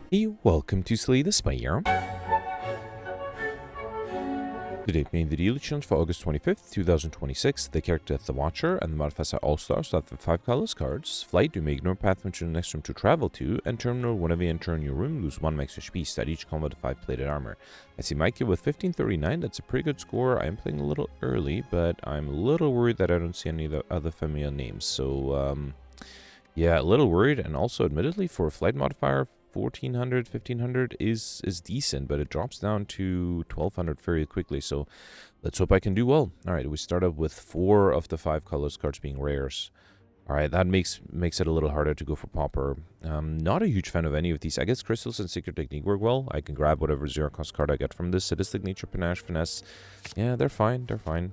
Hey, welcome to Slay the Spire. Today made the daily challenge for August 25th, 2026. The character The Watcher and the modifiers are all-star, start with 5 colorless cards. Flight, you may ignore path to the next room to travel to, and terminal, whenever you enter a new room, lose 1 max HP, stat each combat to 5 plated armor. I see Mike here with 1539, that's a pretty good score. I am playing a little early, but I'm a little worried that I don't see any of the other familiar names. So, yeah, a little worried, and also admittedly for a flight modifier, 1400, 1500 is decent, but it drops down to 1200 very quickly, so let's hope I can do well. All right, we start up with 4 of the 5 colors cards being rares. All right, that makes it a little harder to go for Pauper. Not a huge fan of any of these. I guess Chrysalis and Secret Technique work well. I can grab whatever 0-cost card I get from this. Sadistic Nature, Panache, Finesse. Yeah, they're fine, they're fine.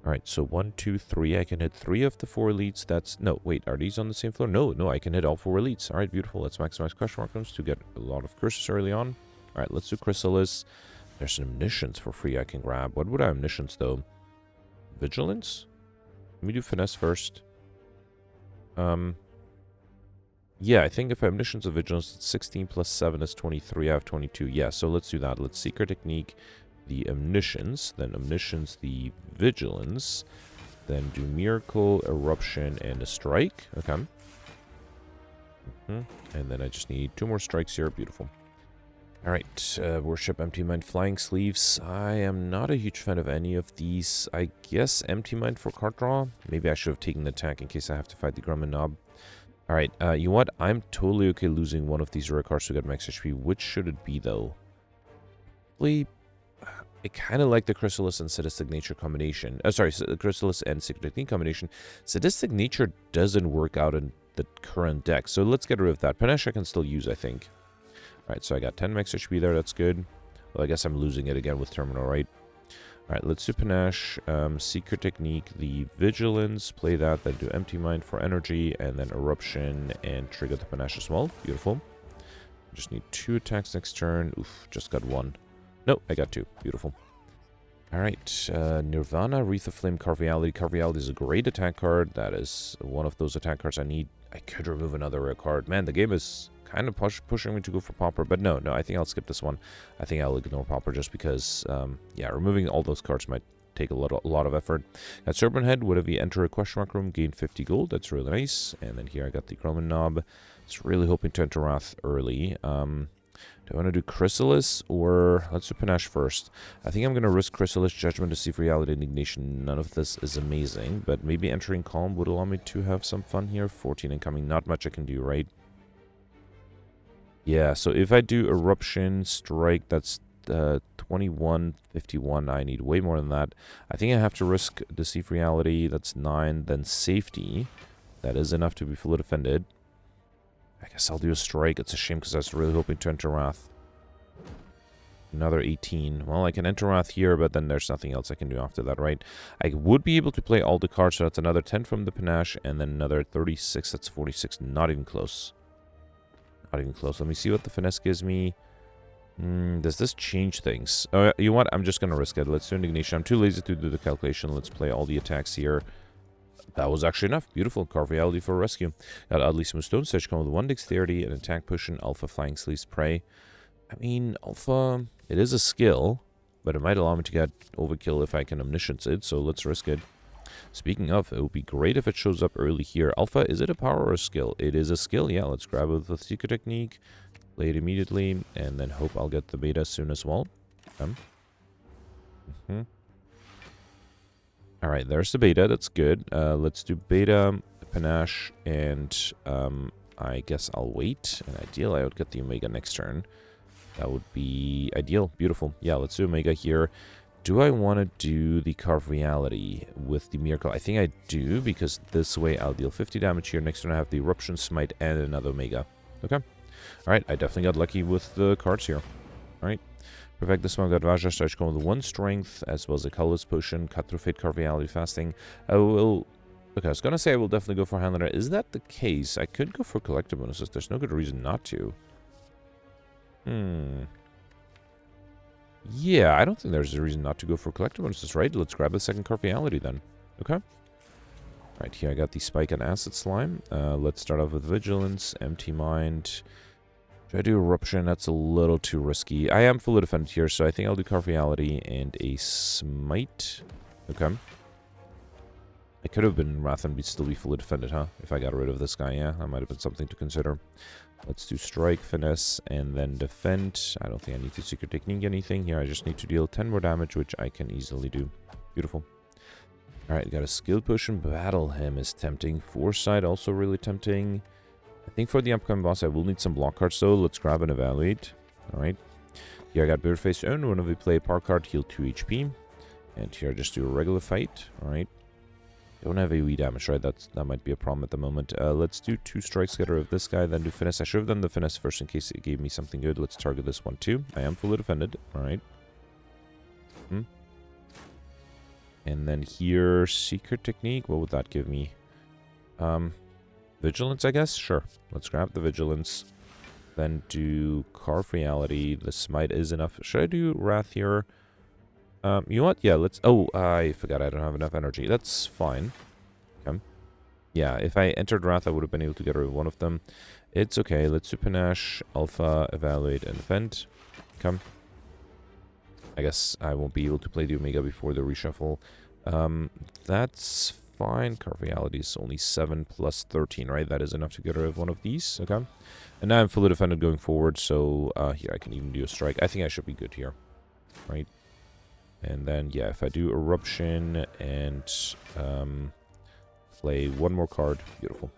Alright, so 1, 2, 3. I can hit 3 of the 4 elites. That's... No, wait, are these on the same floor? No, I can hit all 4 elites. Alright, beautiful. Let's maximize question mark rooms to get a lot of curses early on. Alright, let's do Chrysalis. There's some omniscience for free I can grab. What would I omniscience, though? Vigilance? Let me do Finesse first. Yeah, I think if I omniscience or vigilance, it's 16 plus 7 is 23. I have 22. Yeah, so let's do that. Let's Secret Technique the Omniscience, then Omniscience the Vigilance, then do Miracle, Eruption, and a Strike. Okay. And then I just need 2 more strikes here. Beautiful. Alright, Worship, Empty Mind, Flying Sleeves. I am not a huge fan of any of these. I guess Empty Mind for card draw. Maybe I should have taken the attack in case I have to fight the Grumman Knob. Alright, you know what? I'm totally okay losing one of these rare cards to get max HP. Which should it be, though? I kind of like the Chrysalis and Sadistic Nature combination. Sorry, the Chrysalis and Secret Technique combination. Sadistic Nature doesn't work out in the current deck, so let's get rid of that. Panache I can still use, I think. Alright, so I got 10 max HP there, that's good. Well, I guess I'm losing it again with Terminal, right? Alright, let's do Panache, Secret Technique, the Vigilance, play that, then do Empty Mind for energy, and then Eruption, and trigger the Panache as well. Beautiful. Just need 2 attacks next turn. Oof, just got 1. No, I got 2. Beautiful. Alright, Nirvana, Wreath of Flame, Carve Reality. Carve Reality is a great attack card. That is one of those attack cards I need. I could remove another rare card. Man, the game is kind of pushing me to go for Pauper, but no, I think I'll skip this one. I think I'll ignore Pauper just because, yeah, removing all those cards might take a lot of effort. At Serpent Head, whenever you enter a question mark room, gain 50 gold. That's really nice. And then here I got the Grumman Knob. It's really hoping to enter Wrath early. Do I want to do Chrysalis or... Let's do Panache first. I think I'm going to risk Chrysalis, Judgment, Deceive, Reality, Indignation. None of this is amazing, but maybe entering Calm would allow me to have some fun here. 14 incoming, not much I can do, right? Yeah, so if I do Eruption, Strike, that's 21, 51. I need way more than that. I think I have to risk Deceive, Reality. That's 9. Then Safety. That is enough to be fully defended. I guess I'll do a Strike. It's a shame because I was really hoping to enter Wrath. Another 18. Well, I can enter Wrath here, but then there's nothing else I can do after that, right? I would be able to play all the cards, so that's another 10 from the Panache, and then another 36. That's 46. Not even close. Not even close. Let me see what the Finesse gives me. Does this change things? You know what? I'm just going to risk it. Let's do Indignation. I'm too lazy to do the calculation. Let's play all the attacks here. That was actually enough. Beautiful. Carve Reality for rescue. Got Oddly Smooth Stone Stitch come with 1 Dexterity, an attack push, Alpha Flying Sleeves Prey. I mean, Alpha, it is a skill, but it might allow me to get overkill if I can omniscience it, so let's risk it. Speaking of, it would be great if it shows up early here. Alpha, is it a power or a skill? It is a skill, yeah. Let's grab it with the Secret Technique, play it immediately, and then hope I'll get the beta soon as well. Alright, there's the beta. That's good. Let's do beta, Panache, and I guess I'll wait. And ideal, I would get the Omega next turn. That would be ideal. Beautiful. Yeah, let's do Omega here. Do I want to do the Carve Reality with the Miracle? I think I do, because this way I'll deal 50 damage here. Next turn I have the Eruption, Smite, and another Omega. Okay. Alright, I definitely got lucky with the cards here. Alright. Perfect this one, got Vaja, Stretch Cone with 1 strength, as well as a colorless potion, cut through fate, Carve Reality, fasting. I will... Okay, I was gonna say I will definitely go for Handler. Is that the case? I could go for collector bonuses. There's no good reason not to. Yeah, I don't think there's a reason not to go for collector bonuses, right? Let's grab the second Carve Reality then. Okay. Right, here I got the Spike and Acid Slime. Let's start off with Vigilance, Empty Mind. Should I do Eruption? That's a little too risky. I am fully defended here, so I think I'll do Carve Reality and a Smite. Okay. I could have been Wrath and still be fully defended, huh? If I got rid of this guy, yeah. That might have been something to consider. Let's do Strike, Finesse, and then Defend. I don't think I need to Secret Technique anything here. I just need to deal 10 more damage, which I can easily do. Beautiful. Alright, got a Skill Potion. Battle Hymn is tempting. Foresight also really tempting. I think for the upcoming boss, I will need some block cards, though. Let's grab and evaluate. Alright. Here I got Beardface Own. Whenever we play a park card, heal 2 HP. And here I just do a regular fight. Alright. Don't have AoE damage, right? That might be a problem at the moment. Let's do 2 strikes, get rid of this guy, then do Finesse. I should have done the Finesse first in case it gave me something good. Let's target this one too. I am fully defended. Alright. And then here, Secret Technique. What would that give me? Vigilance, I guess? Sure. Let's grab the Vigilance. Then do Carve Reality. The Smite is enough. Should I do Wrath here? You know what? Yeah, let's... Oh, I forgot I don't have enough energy. That's fine. Okay. Yeah, if I entered Wrath, I would have been able to get rid of one of them. It's okay. Let's do Panache, Alpha, Evaluate, and Defend. Come. I guess I won't be able to play the Omega before the reshuffle. That's fine. Carve Reality is only 7 plus 13, right? That is enough to get rid of one of these. Okay. And now I'm fully defended going forward, so here I can even do a strike. I think I should be good here. Right? And then, yeah, if I do Eruption and play one more card. Beautiful.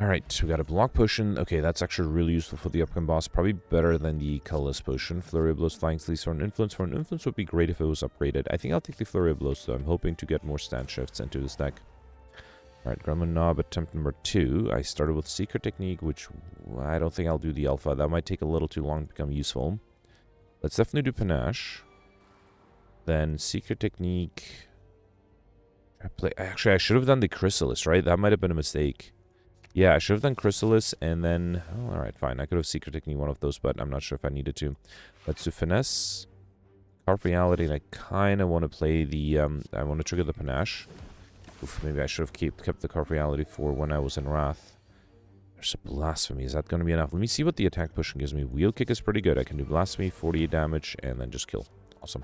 Alright, we got a Block Potion. Okay, that's actually really useful for the upcoming boss. Probably better than the Colorless Potion. Flurry of Blows, Flying Sleeves for an Influence. For an Influence would be great if it was upgraded. I think I'll take the Flurry of Blows, though. I'm hoping to get more stand shifts into this deck. Alright, Gremlin Knob, attempt number 2. I started with Secret Technique, which I don't think I'll do the Alpha. That might take a little too long to become useful. Let's definitely do Panache. Then Secret Technique. Actually, I should have done the Chrysalis, right? That might have been a mistake. Yeah, I should have done Chrysalis, and then... Oh, alright, fine. I could have Secret Technique one of those, but I'm not sure if I needed to. Let's do Finesse. Carve Reality, and I kind of want to play the... I want to trigger the Panache. Oof, maybe I should have kept the Carve Reality for when I was in Wrath. There's a Blasphemy. Is that going to be enough? Let me see what the attack pushing gives me. Wheel Kick is pretty good. I can do Blasphemy, 48 damage, and then just kill. Awesome.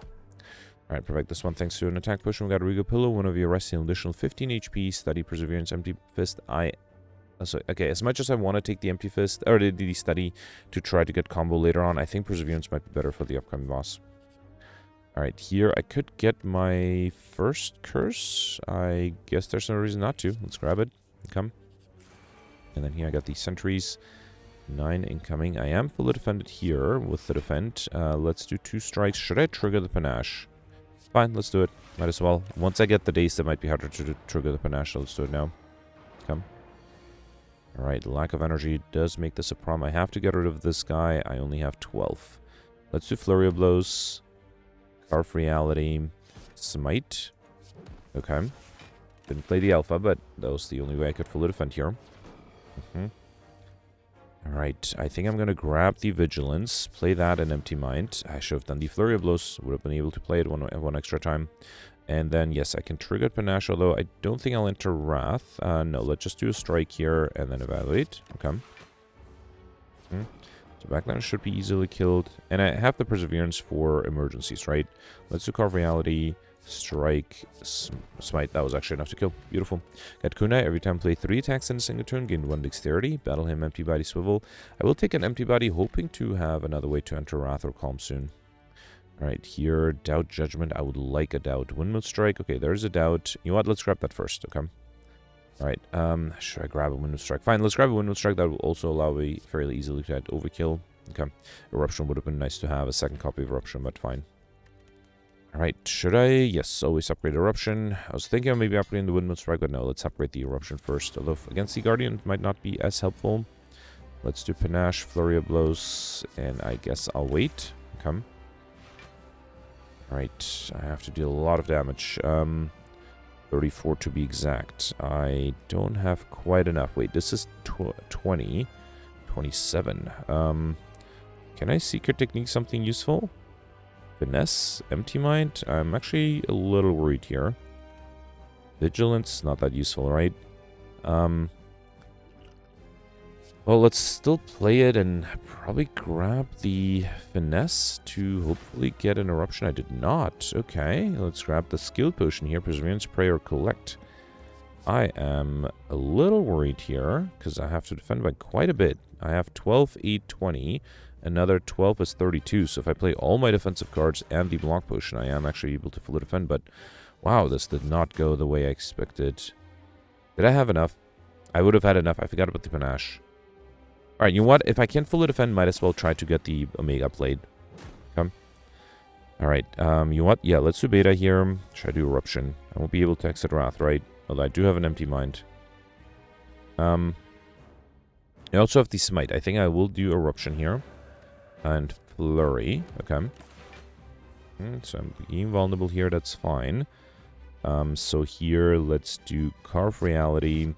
Alright, perfect. This one, thanks to an attack push, we got a Regal Pillow. One of you arresting an additional 15 HP. Study, Perseverance, Empty Fist. Okay, as much as I want to take the Empty Fist, or the Study, to try to get combo later on, I think Perseverance might be better for the upcoming boss. Alright, here I could get my first curse. I guess there's no reason not to. Let's grab it. Come. And then here I got the Sentries. 9 incoming. I am fully defended here with the Defend. Let's do 2 strikes. Should I trigger the Panache? Fine, let's do it. Might as well. Once I get the Daze, it might be harder to trigger the Panache, so let's do it now. Come. Alright, lack of energy does make this a problem. I have to get rid of this guy. I only have 12. Let's do Flurry of Blows. Carve Reality. Smite. Okay. Didn't play the Alpha, but that was the only way I could fully defend here. Alright, I think I'm going to grab the Vigilance, play that in Empty Mind. I should have done the Flurry of Blows, would have been able to play it one extra time. And then, yes, I can trigger Panache, although I don't think I'll enter Wrath. No, let's just do a Strike here and then Evaluate. Okay. So Backline should be easily killed. And I have the Perseverance for emergencies, right? Let's do Carve Reality, Strike, Smite. That was actually enough to kill. Beautiful. Got Kunai. Every time play 3 attacks in a single turn, gain 1 Dexterity. Battle him, Empty Body, Swivel. I will take an Empty Body, hoping to have another way to enter Wrath or Calm soon. Alright, here, Doubt, Judgment. I would like a Doubt. Windmill Strike. Okay, there's a Doubt. You know what? Let's grab that first, okay? Alright, should I grab a Windmill Strike? Fine, let's grab a Windmill Strike. That will also allow me fairly easily to add Overkill. Okay. Eruption would have been nice to have. A second copy of Eruption, but fine. Alright, should I? Yes, always upgrade Eruption. I was thinking of maybe upgrading the Windmill Strike, but no, let's upgrade the Eruption first. Although against the Guardian, it might not be as helpful. Let's do Panache, Flurry of Blows, and I guess I'll wait. Okay. Alright, I have to deal a lot of damage. 34 to be exact. I don't have quite enough. Wait, this is 20. 27. Can I Secret Technique something useful? Finesse? Empty Mind? I'm actually a little worried here. Vigilance? Not that useful, right? Well, let's still play it and probably grab the Finesse to hopefully get an eruption. I did not. Okay, let's grab the skill potion here. Perseverance, Prayer, Collect. I am a little worried here because I have to defend by quite a bit. I have 12, 8, 20. Another 12 is 32. So if I play all my defensive cards and the block potion, I am actually able to fully defend. But wow, this did not go the way I expected. Did I have enough? I would have had enough. I forgot about the Panache. Alright, you know what? If I can't fully defend, might as well try to get the Omega played. Come. Alright, you know what? Yeah, let's do beta here. Should I do eruption? I won't be able to exit Wrath, right? Although I do have an empty mind. I also have the smite. I think I will do eruption here. And flurry. Okay. So I'm being vulnerable here, that's fine. So here, let's do Carve Reality.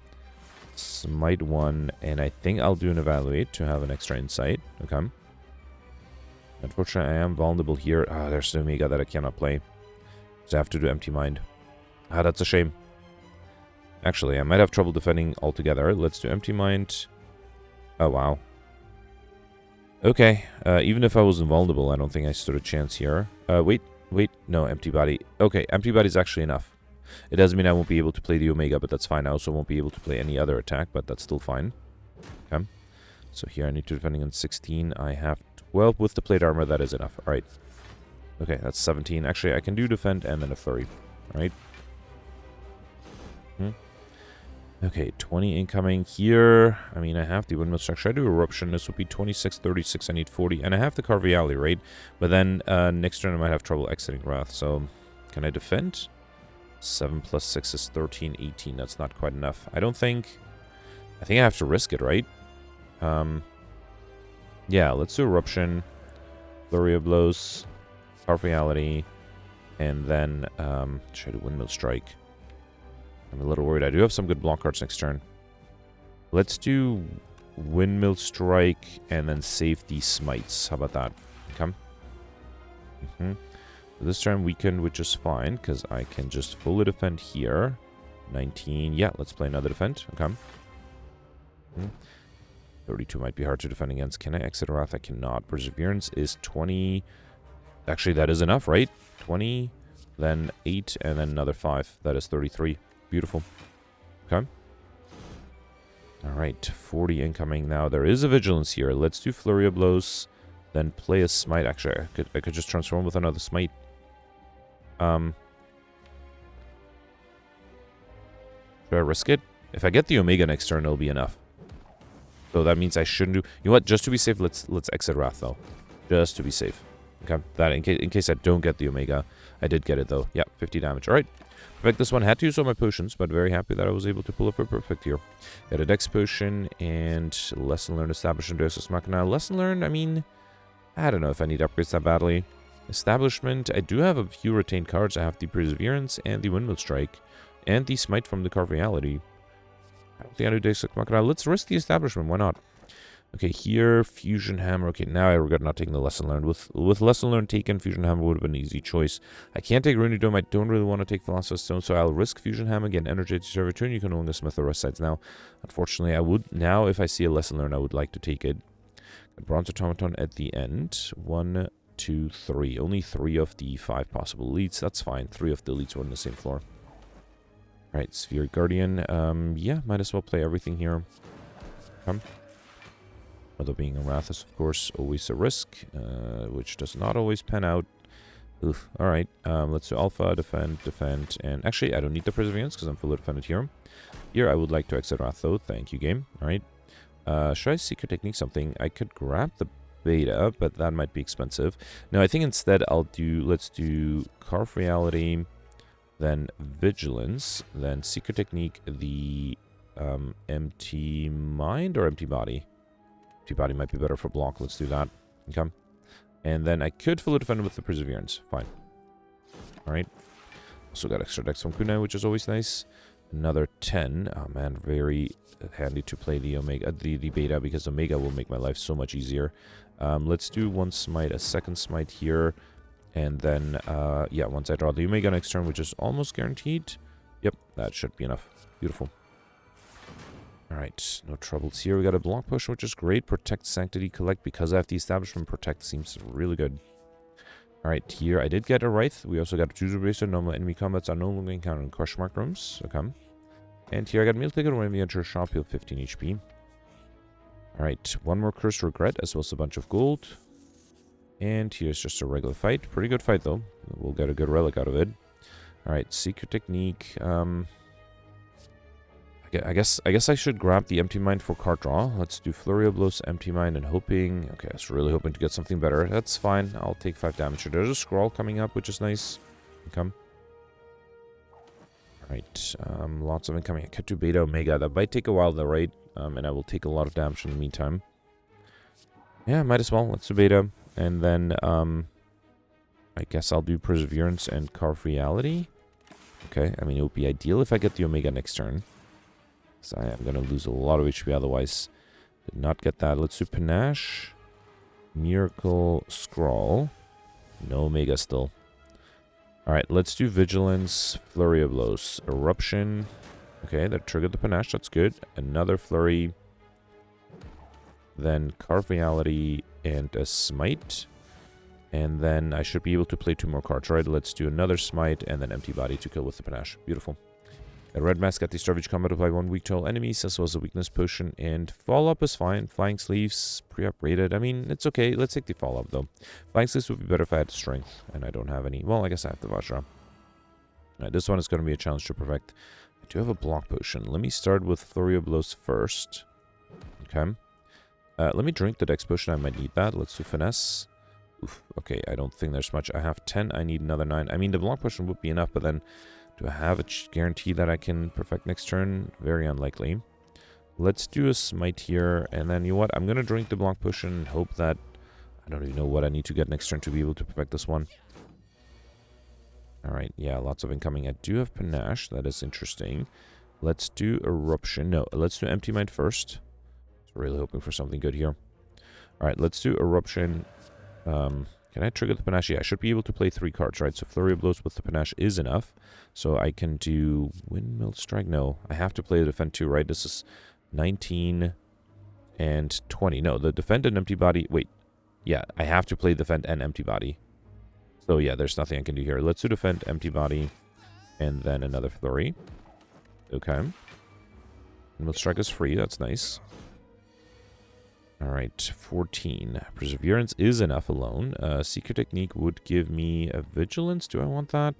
Smite 1, and I think I'll do an Evaluate to have an extra insight. Okay. Unfortunately, I am vulnerable here. Ah, there's the Omega that I cannot play. So I have to do Empty Mind. Ah, that's a shame. Actually, I might have trouble defending altogether. Let's do Empty Mind. Oh, wow. Okay. Even if I was invulnerable, I don't think I stood a chance here. Wait. No, Empty Body. Okay, Empty Body is actually enough. It doesn't mean I won't be able to play the Omega, but that's fine. I also won't be able to play any other attack, but that's still fine. Okay. So here I need to defending on 16. I have 12 with the plate armor. That is enough. All right. Okay, that's 17. Actually, I can do defend and then a flurry. All right. Okay, 20 incoming here. I mean, I have the windmill structure. I do eruption. This would be 26, 36. I need 40. And I have the Carve Reality, right? But then next turn I might have trouble exiting Wrath. So can I defend? 7 plus 6 is 13, 18. That's not quite enough. I think I have to risk it, right? Yeah, let's do Eruption, Flurry of Blows, Carve Reality, and then try to Windmill Strike. I'm a little worried. I do have some good block cards next turn. Let's do Windmill Strike and then save the Smites. How about that? Okay. This turn weakened, which is fine, because I can just fully defend here. 19. Yeah, let's play another defend. Okay. 32 might be hard to defend against. Can I exit Wrath? I cannot. Perseverance is 20. Actually, that is enough, right? 20, then 8, and then another 5. That is 33. Beautiful. Okay. Alright, 40 incoming now. There is a Vigilance here. Let's do Flurry of Blows, then play a Smite. Actually, I could just transform with another Smite. Should I risk it? If I get the Omega next turn, it'll be enough. So that means I shouldn't do... You know what? Just to be safe, let's exit Wrath, though. Just to be safe. Okay, that in case I don't get the Omega. I did get it, though. Yeah, 50 damage. Alright. Perfect. This one had to use all my potions, but very happy that I was able to pull it for perfect here. Got a Dex potion and Lesson Learned Establishment Deus Ex Machina. Lesson Learned, I mean... I don't know if I need upgrades that badly. Establishment, I do have a few retained cards. I have the Perseverance and the Windmill Strike. And the Smite from the Carve Reality. I don't think I do Deus Ex Machina. Let's risk the Establishment, why not? Okay, here, Fusion Hammer. Okay, now I regret not taking the Lesson Learned. With Lesson Learned taken, Fusion Hammer would have been an easy choice. I can't take Runic Dome. I don't really want to take Philosopher's Stone, so I'll risk Fusion Hammer, get Energy to serve return. You can only smith the rest sides now. Unfortunately, I would, now if I see a Lesson Learned, I would like to take it. Bronze Automaton at the end. 1, 2, 3. Only 3 of the 5 possible elites. That's fine. 3 of the elites were on the same floor. Alright, Sphere Guardian. Yeah, might as well play everything here. Come. Although being a Wrath is, of course, always a risk, which does not always pan out. Oof. Alright, let's do Alpha, defend, and actually, I don't need the Perseverance because I'm fully defended here. Here, I would like to exit Wrath, though. Thank you, game. Alright. Should I Secret Technique something? I could grab the Beta, but that might be expensive. No, I think instead I'll do, let's do Carve Reality, then Vigilance, then Secret Technique, the Empty Mind or Empty Body? Empty Body might be better for block. Let's do that. Okay. And then I could fully defend with the Perseverance. Fine. Alright. Also got extra decks from Kunai, which is always nice. Another 10. Oh man, very handy to play the Omega, the Beta, because Omega will make my life so much easier. Let's do one Smite, a second Smite here. And then, yeah, once I draw the Omega next turn, which is almost guaranteed. Yep, that should be enough. Beautiful. Alright, no troubles here. We got a block potion, which is great. Protect, Sanctity, Collect. Because I have the Establishment, Protect seems really good. Alright, here I did get a Wraith. We also got a Juju Bracer. Normal enemy combats are no longer encountered in question mark rooms. Okay. And here I got a meal ticket when we enter a shop, heal 15 HP. Alright, one more Cursed Regret, as well as a bunch of gold. And here's just a regular fight. Pretty good fight, though. We'll get a good relic out of it. Alright, Secret Technique. I guess I should grab the Empty Mind for card draw. Let's do Flurry of Blows, Empty Mind, and hoping... Okay, I was really hoping to get something better. That's fine. I'll take 5 damage. There's a scroll coming up, which is nice. Okay. Alright, lots of incoming. I could do Beta Omega. That might take a while, though, right? And I will take a lot of damage in the meantime. Yeah, might as well. Let's do Beta. And then, I guess I'll do Perseverance and Carve Reality. Okay, I mean, it would be ideal if I get the Omega next turn. So I am going to lose a lot of HP otherwise. Did not get that. Let's do Panache. Miracle Scrawl. No Omega still. Alright, let's do Vigilance. Flurry of Blows. Eruption. Okay, that triggered the Panache. That's good. Another Flurry. Then Carve Reality and a Smite. And then I should be able to play 2 more cards. Right, let's do another Smite and then Empty Body to kill with the Panache. Beautiful. A Red Mask got the Starvage Combat, apply 1 weak to all enemies, as well as a Weakness Potion, and Fall Up is fine. Flying Sleeves, pre-upgraded. I mean, it's okay. Let's take the Fall Up, though. Flying Sleeves would be better if I had Strength, and I don't have any. Well, I guess I have the Vajra. This one is going to be a challenge to perfect. I do have a Block Potion. Let me start with Flurry of Blows first. Okay. Let me drink the Dex Potion. I might need that. Let's do Finesse. Oof. Okay, I don't think there's much. I have 10. I need another 9. I mean, the Block Potion would be enough, but then... Do I have a guarantee that I can perfect next turn? Very unlikely. Let's do a Smite here, and then, you know what? I'm going to drink the Block Potion and hope that... I don't even know what I need to get next turn to be able to perfect this one. Alright, yeah, lots of incoming. I do have Panache. That is interesting. Let's do Eruption. No, let's do Empty Mind first. Really hoping for something good here. Alright, let's do Eruption. Can I trigger the Panache? Yeah, I should be able to play 3 cards, right? So Flurry of Blows with the Panache is enough. So I can do Windmill Strike. No, I have to play the Defend 2, right? This is 19 and 20. No, the Defend and Empty Body. Wait. Yeah, I have to play Defend and Empty Body. So yeah, there's nothing I can do here. Let's do Defend, Empty Body, and then another Flurry. Okay. Windmill Strike is free. That's nice. Alright, 14. Perseverance is enough alone. Secret Technique would give me a Vigilance. Do I want that?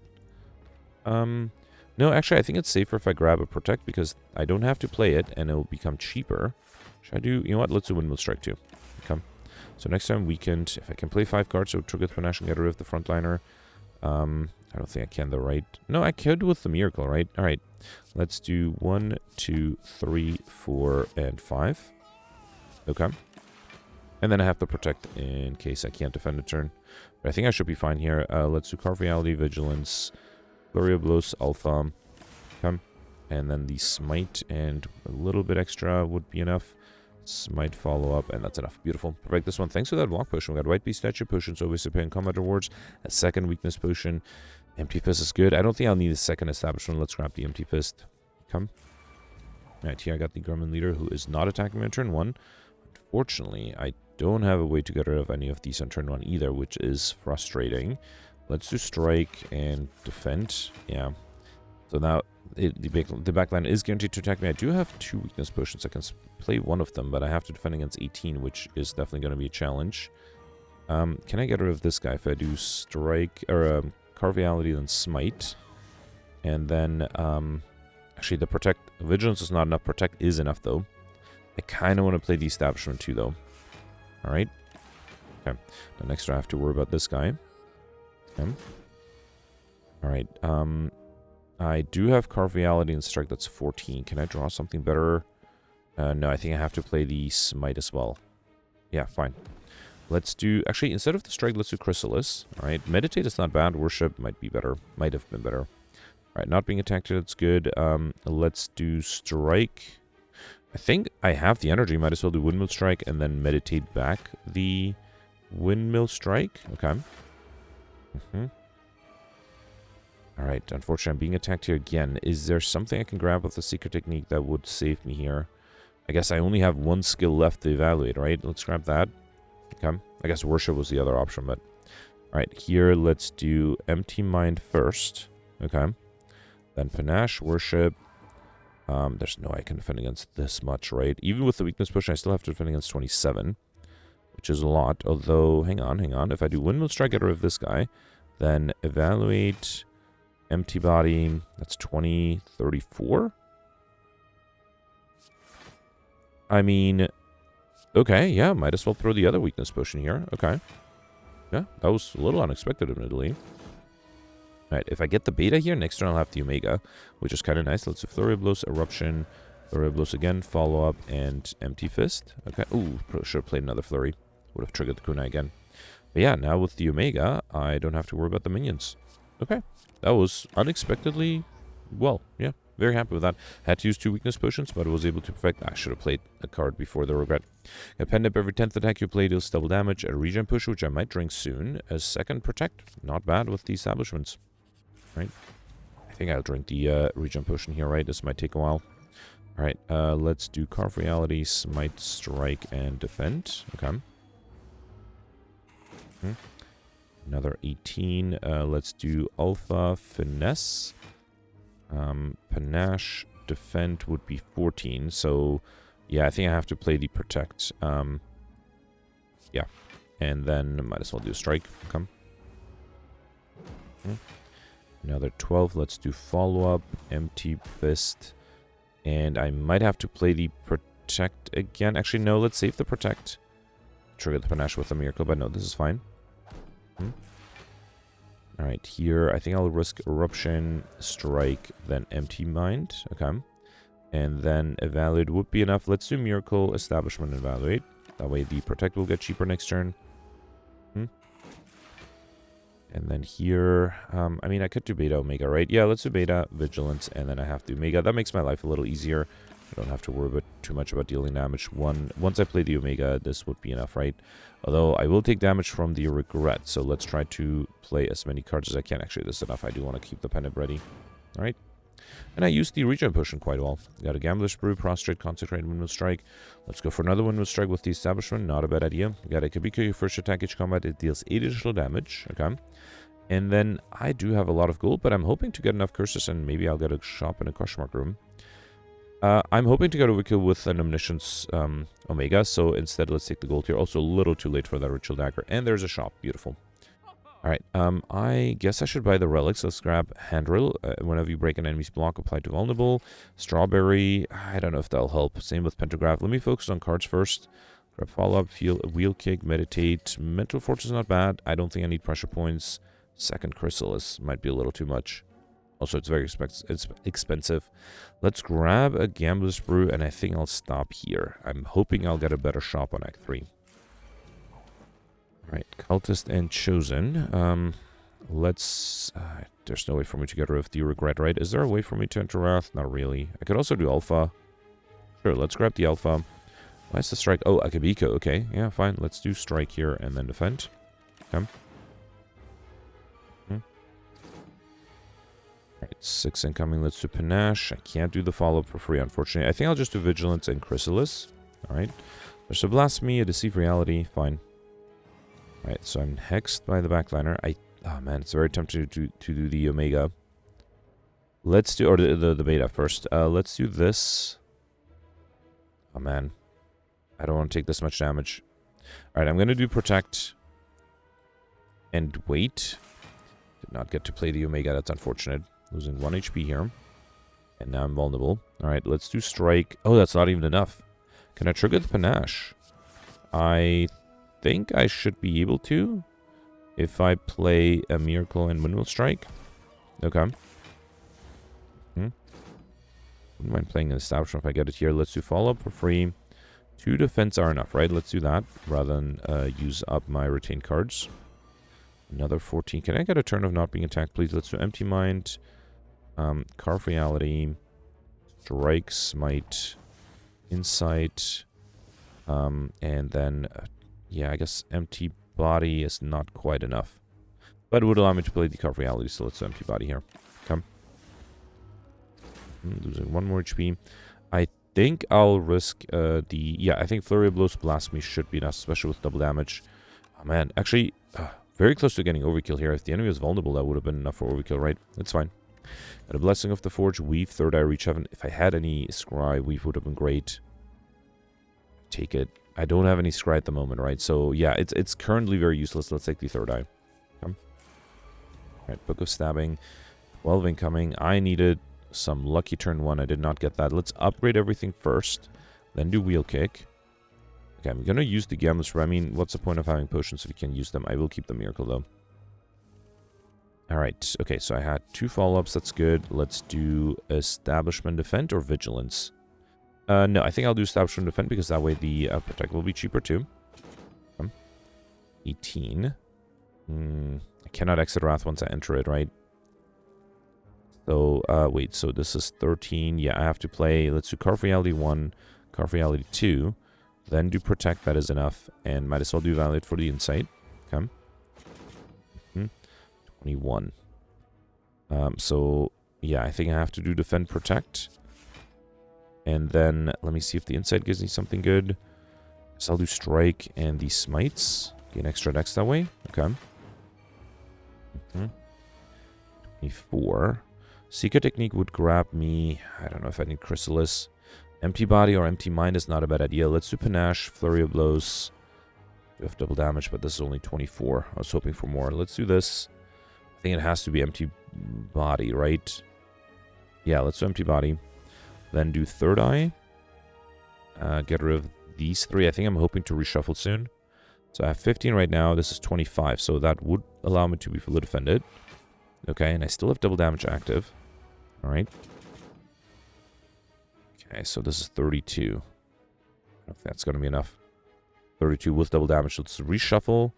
No, actually, I think it's safer if I grab a Protect because I don't have to play it and it will become cheaper. Should I do... You know what? Let's do Windmill Strike too. Okay. So next time, Weakened. If I can play 5 cards, so trigger the Panache and get rid of the Frontliner. I don't think I can, though, right? No, I could with the Miracle, right? Alright. Let's do 1, 2, 3, 4, and 5. Okay. And then I have to Protect in case I can't defend a turn. But I think I should be fine here. Let's do Carve Reality, Vigilance, Flurry of Blows, Alpha. Okay. And then the Smite and a little bit extra would be enough. Smite follow up, and that's enough. Beautiful. Perfect this one. Thanks for that Block Potion. We got White Beast Statue Potions, always paying combat rewards. A second Weakness Potion. Empty Fist is good. I don't think I'll need a second Establishment. Let's grab the Empty Fist. Come. Alright, here I got the Gremlin Leader who is not attacking me on turn 1. Unfortunately, I don't have a way to get rid of any of these on turn 1 either, which is frustrating. Let's do Strike and Defend. Yeah. So now the backline is guaranteed to attack me. I do have 2 Weakness Potions. I can play one of them, but I have to defend against 18, which is definitely going to be a challenge. Can I get rid of this guy if I do Strike, or Carve Reality, then Smite? And then, actually the Protect, Vigilance is not enough. Protect is enough, though. I kind of want to play the Establishment too, though. Alright. Okay. Now next I have to worry about this guy. Okay. Alright. I do have Carve Reality and Strike. That's 14. Can I draw something better? No, I think I have to play the Smite as well. Yeah, fine. Let's do... Actually, instead of the Strike, let's do Chrysalis. Alright. Meditate is not bad. Worship might be better. Might have been better. Alright, not being attacked, that's good. Let's do Strike... I think I have the energy. Might as well do Windmill Strike and then meditate back the Windmill Strike. Okay. Alright, unfortunately I'm being attacked here again. Is there something I can grab with the Secret Technique that would save me here? I guess I only have one skill left to evaluate, right? Let's grab that. Okay. I guess Worship was the other option, but... Alright, here let's do Empty Mind first. Okay. Then Panache, Worship. There's no way I can defend against this much, right? Even with the weakness push, I still have to defend against 27. Which is a lot. Although, hang on. If I do Windmill Strike, get rid of this guy. Then evaluate... Empty Body. That's 20, 34? I mean... Okay, yeah, might as well throw the other weakness push in here. Okay. Yeah, that was a little unexpected, admittedly. Alright, if I get the beta here, next turn I'll have the Omega, which is kind of nice. Let's do Flurry of Blows, Eruption, Flurry of Blows again, Follow Up, and Empty Fist. Okay, ooh, should have played another Flurry. Would have triggered the Kunai again. But yeah, now with the Omega, I don't have to worry about the minions. Okay, that was unexpectedly well, yeah. Very happy with that. Had to use 2 weakness potions, but I was able to perfect. I should have played a card before the regret. A pen up every 10th attack you play deals double damage. A regen push, which I might drink soon. A second protect. Not bad with the establishments. Right? I think I'll drink the regen potion here, right? This might take a while. Alright, let's do Carve Reality, Smite, Strike, and Defend. Okay. Another 18. Let's do Alpha, Finesse. Panache, Defend would be 14. So, yeah, I think I have to play the Protect. Yeah. And then might as well do a Strike. Come. Another 12. Let's do Follow Up, Empty Fist. And I might have to play the Protect again. Actually, no, let's save the Protect. Trigger the Panache with a Miracle, but no, this is fine. Alright, here, I think I'll risk Eruption, Strike, then Empty Mind. Okay. And then Evaluate would be enough. Let's do Miracle, Establishment, Evaluate. That way the Protect will get cheaper next turn. And then here, I mean, I could do Beta, Omega, right? Yeah, let's do Beta, Vigilance, and then I have to Omega. That makes my life a little easier. I don't have to worry too much about dealing damage. Once I play the Omega, this would be enough, right? Although I will take damage from the Regret, so let's try to play as many cards as I can. Actually, this is enough. I do want to keep the Pendant ready. All right. And I used the Regen Potion quite well. Got a Gambler's Brew, Prostrate, Consecrate, Windmill Strike. Let's go for another Windmill Strike with the Establishment. Not a bad idea. Got a Kabiko, your first attack each combat. It deals 8 additional damage. Okay. And then I do have a lot of gold, but I'm hoping to get enough curses, and maybe I'll get a shop in a question mark room. I'm hoping to get overkill with an Omniscience Omega, so instead let's take the gold here. Also a little too late for that Ritual Dagger. And there's a shop. Beautiful. Alright, I guess I should buy the relics. Let's grab Handrail. Whenever you break an enemy's block, apply to Vulnerable. Strawberry, I don't know if that'll help. Same with Pentagraph. Let me focus on cards first. Grab Follow-Up, Feel, Wheel Kick, Meditate. Mental Fortress is not bad. I don't think I need pressure points. Second Chrysalis might be a little too much. Also, it's very expensive. Let's grab a Gambler's Brew, and I think I'll stop here. I'm hoping I'll get a better shop on Act 3. Alright, Cultist and Chosen. Let's... there's no way for me to get rid of the Regret, right? Is there a way for me to enter Wrath? Not really. I could also do Alpha. Sure, let's grab the Alpha. Why is the Strike? Oh, Akabiko. Okay, yeah, fine. Let's do Strike here and then Defend. Okay. Alright, 6 incoming. Let's do Panache. I can't do the follow-up for free, unfortunately. I think I'll just do Vigilance and Chrysalis. Alright. There's a Blasphemy, a Deceive Reality. Fine. Alright, so I'm hexed by the backliner. Oh man, it's very tempting to do the Omega. Let's do, or the Beta first. Let's do this. Oh man. I don't want to take this much damage. Alright, I'm going to do Protect. And wait. Did not get to play the Omega, that's unfortunate. Losing 1 HP here. And now I'm vulnerable. Alright, let's do Strike. Oh, that's not even enough. Can I trigger the Panache? I think I should be able to. If I play a Miracle and Windmill Strike. Okay. Wouldn't mind playing an Establishment if I get it here. Let's do Follow-Up for free. 2 defense are enough, right? Let's do that. Rather than use up my retained cards. Another 14. Can I get a turn of not being attacked, please? Let's do Empty Mind. Carve Reality. Strike, Smite. Insight. And then, yeah, I guess Empty Body is not quite enough. But it would allow me to play the Carve Reality, so let's do Empty Body here. Come. Losing 1 more HP. I think I'll risk yeah, I think Flurry of Blows Blast Me should be enough, especially with double damage. Oh man, actually, very close to getting overkill here. If the enemy was vulnerable, that would have been enough for overkill, right? It's fine. And a Blessing of the Forge, Weave, Third Eye, Reach Heaven. If I had any Scry, Weave would have been great. Take it. I don't have any Scry at the moment, right? So yeah, it's currently very useless. Let's take the Third Eye. Come. Alright, Book of Stabbing. 12 incoming. I needed some lucky turn 1. I did not get that. Let's upgrade everything first. Then do Wheel Kick. Okay, I'm going to use the Gambless. I mean, what's the point of having potions if you can use them? I will keep the Miracle, though. Alright, okay, so I had 2 follow-ups. That's good. Let's do Establishment Defend or Vigilance. No, I think I'll do Establishment Defend because that way the Protect will be cheaper, too. 18. I cannot exit Wrath once I enter it, right? So, wait, so this is 13. Yeah, I have to play, let's do Carve Reality 1, Carve Reality 2, then do Protect, that is enough, and might as well do Validate for the Insight. Okay. 21. So, yeah, I think I have to do Defend, Protect. And then, let me see if the Insight gives me something good. So I'll do Strike and the Smites. Gain extra dex that way. Okay. 24. Seeker Technique would grab me. I don't know if I need Chrysalis. Empty Body or Empty Mind is not a bad idea. Let's do Panache, Flurry of Blows. We have double damage, but this is only 24. I was hoping for more. Let's do this. I think it has to be Empty Body, right? Yeah, let's do Empty Body. Then do Third Eye. Get rid of these 3. I think I'm hoping to reshuffle soon. So I have 15 right now. This is 25. So that would allow me to be fully defended. Okay, and I still have double damage active. Alright. Okay, so this is 32. I don't know if that's going to be enough. 32 with double damage. Let's reshuffle.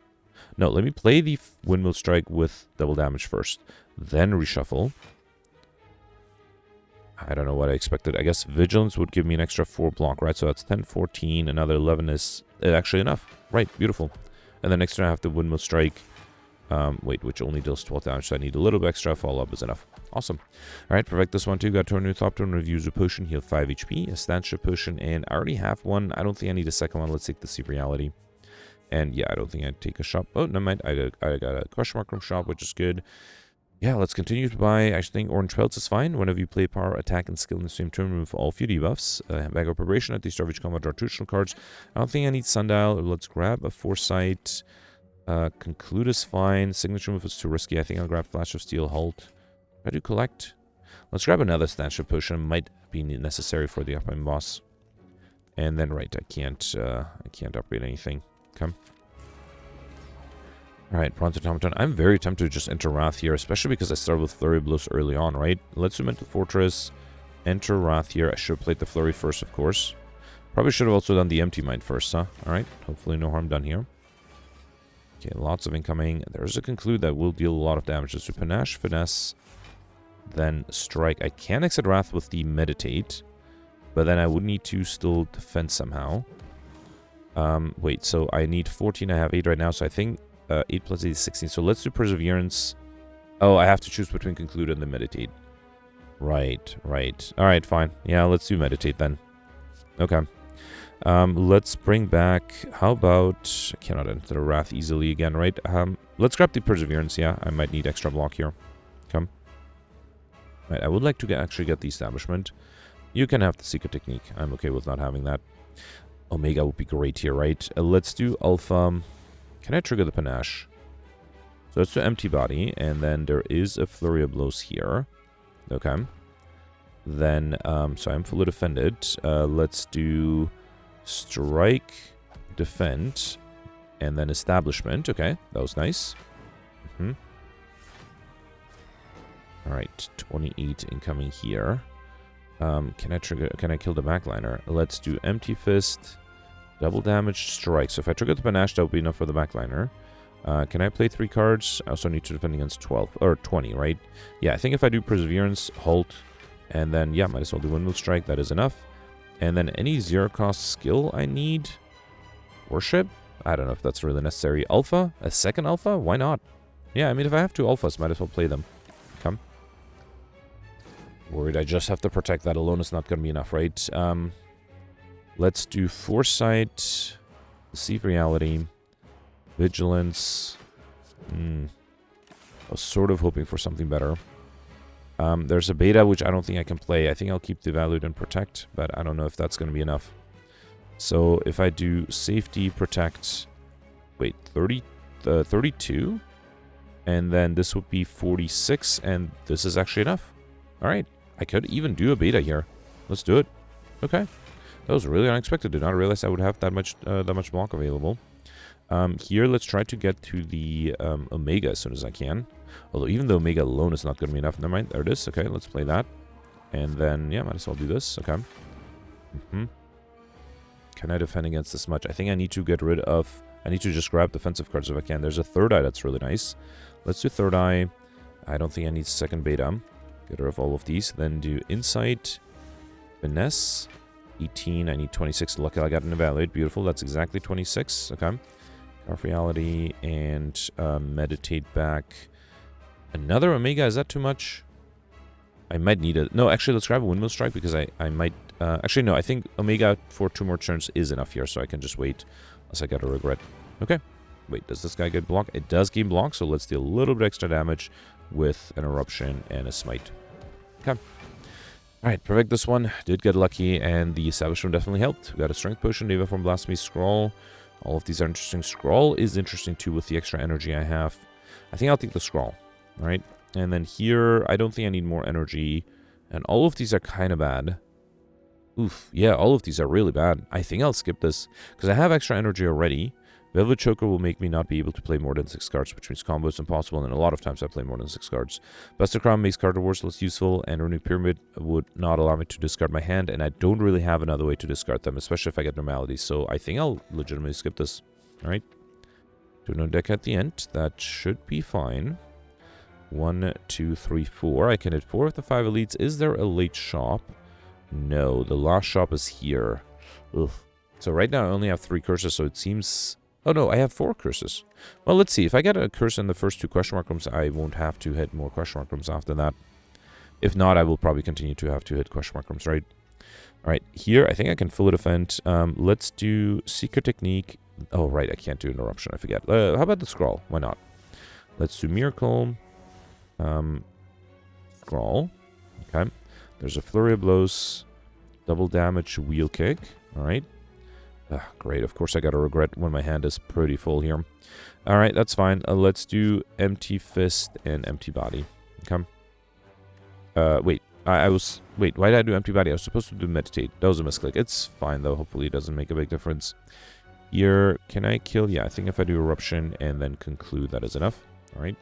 No, let me play the Windmill Strike with double damage first. Then reshuffle. I don't know what I expected. I guess Vigilance would give me an extra 4 block, right? So that's 10, 14. Another 11 is actually enough. Right, beautiful. And then next turn I have the Windmill Strike. Wait, which only deals 12 damage, so I need a little bit extra. Follow-up is enough. Awesome. Alright, perfect this one too. Got to a new top turn, reviews a potion, heal 5 HP, a Stanship potion, and I already have one. I don't think I need a second one. Let's take the Sea Reality. And yeah, I don't think I'd take a shop. Oh, never mind. I got a question mark from shop, which is good. Yeah, let's continue to buy. I think Orange Pelts is fine. Whenever you play power, attack, and skill in the same turn, remove all few debuffs. Bag of Preparation at the start of each combat, draw 2 additional cards. I don't think I need Sundial. Let's grab a Foresight. Conclude is fine. Signature move is too risky. I think I'll grab Flash of Steel, Halt. I do collect. Let's grab another Stanship potion. Might be necessary for the upcoming boss. And then right, I can't upgrade anything. Okay. Alright, Bronze Automaton. I'm very tempted to just enter Wrath here, especially because I started with Flurry of Blows early on, right? Let's zoom into Fortress. Enter Wrath here. I should have played the Flurry first, of course. Probably should have also done the Empty Mind first, huh? Alright, hopefully no harm done here. Okay, lots of incoming. There's a Conclude that will deal a lot of damage. So Panache, Finesse, then Strike. I can exit Wrath with the Meditate, but then I would need to still defend somehow. Wait, so I need 14. I have 8 right now, so I think 8 plus 8 is 16. So let's do Perseverance. Oh, I have to choose between Conclude and the Meditate. Right, right. Alright, fine. Yeah, let's do Meditate then. Okay. Let's bring back, how about, I cannot enter the Wrath easily again, right? Let's grab the Perseverance, yeah. I might need extra block here. Come. Right, I would like to actually get the Establishment. You can have the Seeker Technique. I'm okay with not having that. Omega would be great here, right? Let's do Alpha. Can I trigger the Panache? So let's do Empty Body, and then there is a Flurry of Blows here. Okay. Then, so I'm fully defended. Let's do Strike, Defend, and then Establishment. Okay, that was nice. Alright, 28 incoming here. Can I kill the backliner? Let's do Empty Fist, double damage, Strike. So if I trigger the Panache, that would be enough for the backliner. Can I play 3 cards? I also need to defend against 12, or 20, right? Yeah, I think if I do Perseverance, Halt, and then, yeah, might as well do Windmill Strike. That is enough. And then any 0-cost skill I need? Worship? I don't know if that's really necessary. Alpha? A second Alpha? Why not? Yeah, I mean, if I have 2 Alphas, might as well play them. Come. Worried I just have to protect. That alone is not going to be enough, right? Let's do Foresight, Deceive Reality, Vigilance. I was sort of hoping for something better. There's a beta, which I don't think I can play. I think I'll keep the Evaluate and Protect, but I don't know if that's going to be enough. So if I do Safety, Protect, wait, 32? And then this would be 46, and this is actually enough. All right, I could even do a beta here. Let's do it. Okay, that was really unexpected. Did not realize I would have that much block available. Here, let's try to get to the Omega as soon as I can. Although even the Omega alone is not going to be enough. Never mind, there it is. Okay, let's play that. And then, yeah, might as well do this. Okay. Can I defend against this much? I think I need to get rid of... I need to just grab defensive cards if I can. There's a third eye that's really nice. Let's do third eye. I don't think I need second beta. Get rid of all of these. Then do Insight, Finesse, 18. I need 26. Lucky I got an Evaluate. Beautiful. That's exactly 26. Okay. Carve Reality and Meditate back. Another Omega. Is that too much? I might need it. No, actually, let's grab a Windmill Strike because I might... actually, no. I think Omega for 2 more turns is enough here, so I can just wait. Unless I got a regret. Okay. Wait, does this guy get blocked? It does gain block, so let's deal a little bit extra damage with an Eruption and a Smite. Okay. Alright, perfect this one. Did get lucky, and the Establishment definitely helped. We got a Strength Potion, Deva from Blasphemy, Scroll. All of these are interesting. Scroll is interesting too with the extra energy I have. I think I'll take the Scroll. Alright. And then here, I don't think I need more energy. And all of these are kind of bad. Oof. Yeah, all of these are really bad. I think I'll skip this. Because I have extra energy already. Velvet Choker will make me not be able to play more than 6 cards, which means combo is impossible, and a lot of times I play more than 6 cards. Buster Crown makes card rewards less useful, and Runic Pyramid would not allow me to discard my hand, and I don't really have another way to discard them, especially if I get normalities, so I think I'll legitimately skip this. Alright. Do no deck at the end. That should be fine. 1, 2, 3, 4. I can hit 4 of the 5 elites. Is there a late shop? No, the last shop is here. Ugh. So right now I only have 3 curses, so it seems... Oh no, I have 4 curses. Well, let's see. If I get a curse in the first 2 question mark rooms, I won't have to hit more question mark rooms after that. If not, I will probably continue to have to hit question mark rooms, right? Alright, here I think I can fully defend. Let's do Secret Technique. Oh, right, I can't do an Eruption, I forget. How about the Scroll? Why not? Let's do Miracle. Scroll. Okay. There's a Flurry of Blows. Double damage, Wheel Kick. Alright. Great. Of course, I got to regret when my hand is pretty full here. All right, that's fine. Let's do Empty Fist and Empty Body. Okay. Wait. Wait, why did I do Empty Body? I was supposed to do Meditate. That was a misclick. It's fine, though. Hopefully, it doesn't make a big difference. Here, can I kill? Yeah, I think if I do Eruption and then Conclude, that is enough. All right.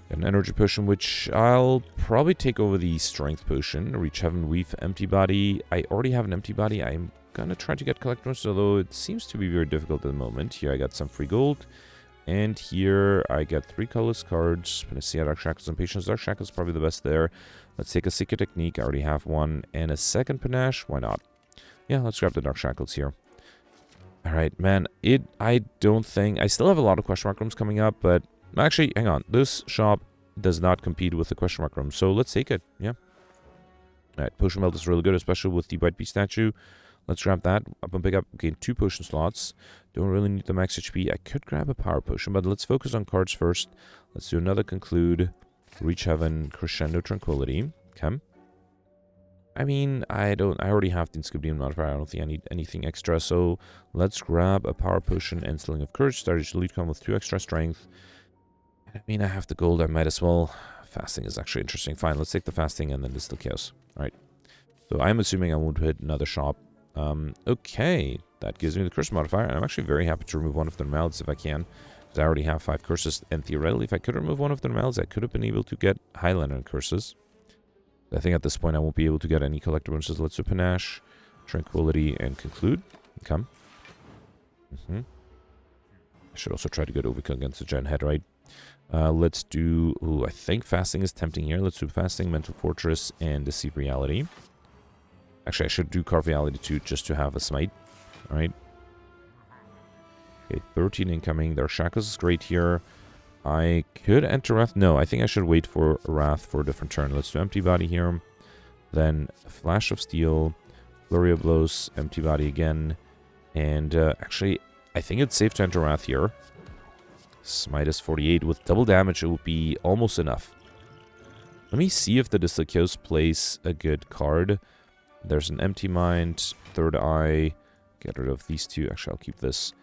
An Energy Potion, which I'll probably take over the Strength Potion. Reach Heaven, Weave, Empty Body. I already have an Empty Body. I'm gonna try to get Collectors, although it seems to be very difficult at the moment. Here I got some free gold, and here I get 3 colorless cards. Panacea, Dark Shackles, and Patience. Dark Shackles is probably the best there. Let's take a Secret Technique. I already have one, and a second Panache. Why not? Yeah, let's grab the Dark Shackles here. All right, man. I don't think I still have a lot of question mark rooms coming up, but actually, hang on. This shop does not compete with the question mark room, so let's take it. Yeah. All right, Potion Melt is really good, especially with the White Beast statue. Let's grab that. Up and pick up. Gain 2 potion slots. Don't really need the max HP. I could grab a power potion, but let's focus on cards first. Let's do another Conclude. Reach Heaven. Crescendo Tranquility. Okay. I mean, I already have the Inscription modifier. I don't think I need anything extra. So let's grab a power potion and Sling of Courage. Started lead con with 2 extra strength. I mean, I have the gold. I might as well. Fasting is actually interesting. Fine. Let's take the fasting and then Distill Chaos. All right. So I'm assuming I won't hit another shop. Okay, that gives me the curse modifier, and I'm actually very happy to remove one of the normalities if I can, because I already have 5 curses, and theoretically, if I could remove one of the normalities, I could have been able to get Highlander curses. I think at this point, I won't be able to get any collector bonuses. Let's do Panache, Tranquility, and Conclude. Okay. I should also try to get overkill against the Gen Head, right? Let's do... Ooh, I think Fasting is tempting here. Let's do Fasting, Mental Fortress, and Deceive Reality. Actually, I should do Carve Reality too, just to have a Smite. Alright. Okay, 13 incoming. Their Shackles is great here. I could enter Wrath. No, I think I should wait for Wrath for a different turn. Let's do Empty Body here. Then Flash of Steel. Flurry of Blows, Empty Body again. And actually, I think it's safe to enter Wrath here. Smite is 48. With double damage, it would be almost enough. Let me see if the Dislokios plays a good card. There's an Empty Mind, Third Eye. Get rid of these two. Actually, I'll keep this.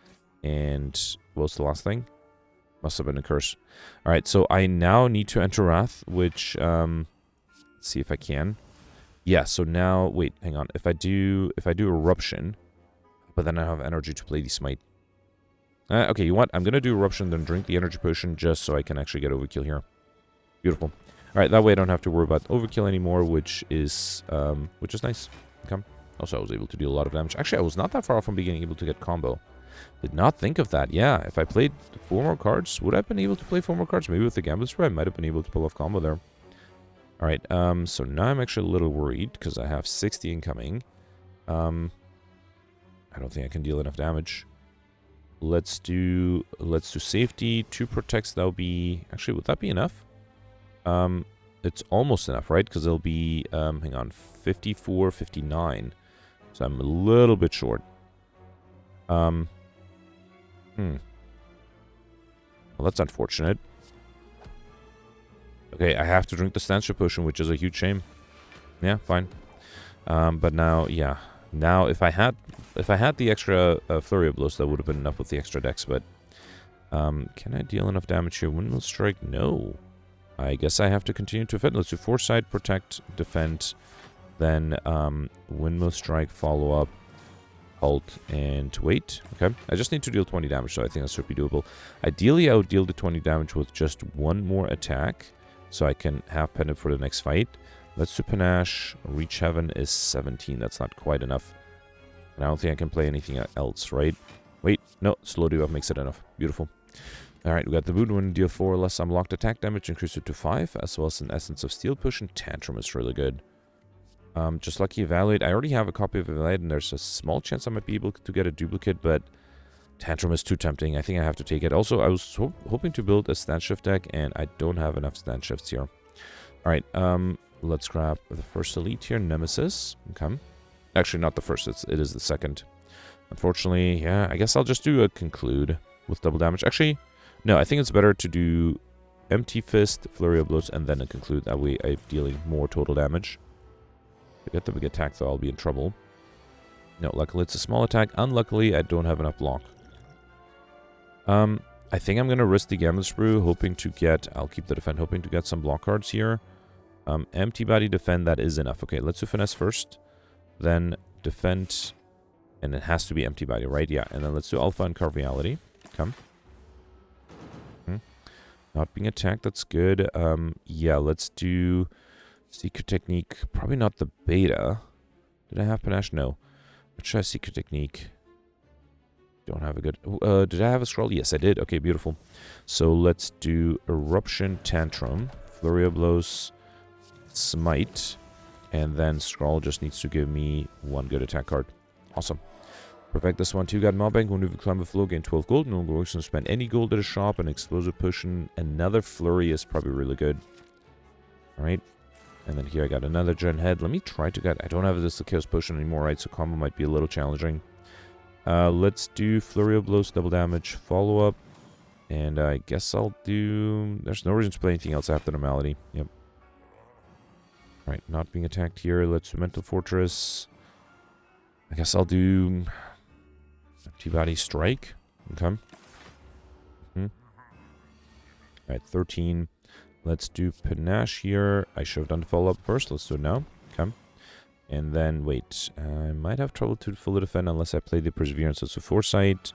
And what was the last thing? Must have been a curse. Alright, so I now need to enter Wrath, which, let's see if I can. Yeah, so now, wait, hang on. If I do Eruption, but then I have energy to play the Smite. Okay, you know what? I'm going to do Eruption, then drink the Energy Potion just so I can actually get Overkill here. Beautiful. Alright, that way I don't have to worry about Overkill anymore, which is nice. Okay. Also, I was able to deal a lot of damage. Actually, I was not that far off from being able to get combo. Did not think of that. Yeah, if I played 4 more cards, would I have been able to play 4 more cards? Maybe with the Gambler's Brew, I might have been able to pull off combo there. Alright, so now I'm actually a little worried because I have 60 incoming. I don't think I can deal enough damage. Let's do safety. 2 protects, that'll be... Actually, would that be enough? It's almost enough, right? Because it'll be, hang on, 54, 59. So I'm a little bit short. Well, that's unfortunate. Okay, I have to drink the Stanship Potion, which is a huge shame. Yeah, fine. But now, yeah. Now, if I had the extra Flurry of Blows, that would have been enough with the extra dex, but... can I deal enough damage here? Windmill Strike? No. I guess I have to continue to defend. Let's do Foresight, Protect, Defend, then Windmill Strike, Follow Up, Halt, and Wait. Okay, I just need to deal 20 damage, so I think that should be doable. Ideally, I would deal the 20 damage with just 1 more attack, so I can have Pendant for the next fight. Let's do Panache. Reach Heaven is 17. That's not quite enough. And I don't think I can play anything else, right? Wait, no, Slow Debuff makes it enough. Beautiful. Alright, we got the Boot when deal 4 less unlocked attack damage, increase it to 5, as well as an Essence of Steel Potion. Tantrum is really good. Just Lucky Evaluate. I already have a copy of Evaluate, and there's a small chance I might be able to get a duplicate, but Tantrum is too tempting. I think I have to take it. Also, I was hoping to build a Stand Shift deck, and I don't have enough Stand Shifts here. Alright, let's grab the first Elite here, Nemesis. Okay. Actually, not the first, it is the second. Unfortunately, yeah, I guess I'll just do a Conclude with double damage. Actually... No, I think it's better to do Empty Fist, Flurry of Blows, and then a Conclude. That way I'm dealing more total damage. If I get the big attack, though, I'll be in trouble. No, luckily it's a small attack. Unluckily, I don't have enough block. I think I'm going to risk the Gambler's Brew, hoping to get... I'll keep the Defend, hoping to get some block cards here. Empty Body, Defend, that is enough. Okay, let's do Finesse first. Then Defend, and it has to be Empty Body, right? Yeah, and then let's do Alpha and Carve Reality. Come. Not being attacked, that's good. Yeah, let's do Secret Technique. Probably not the beta. Did I have Panache? No. Let's try Secret Technique. Don't have a good... did I have a scroll? Yes, I did. Okay, beautiful. So let's do Eruption, Tantrum, Flurry of Blows, Smite, and then Scroll just needs to give me 1 good attack card. Awesome. Perfect this one too. Got Mob Bank. When you climb the floor, gain 12 gold. No going to spend any gold at a shop. An Explosive Potion. Another Flurry is probably really good. Alright. And then here I got another Gen Head. Let me try to get... I don't have this Chaos Potion anymore, right? So combo might be a little challenging. Let's do Flurry of Blows, double damage, follow up. And I guess I'll do... There's no reason to play anything else after Normality. Yep. Alright, not being attacked here. Let's do Mental Fortress. I guess I'll do... Empty Body Strike. Okay. Alright, 13. Let's do Panache here. I should have done the follow-up first. Let's do it now. Okay. And then, wait. I might have trouble to fully defend unless I play the Perseverance. Let's do Foresight.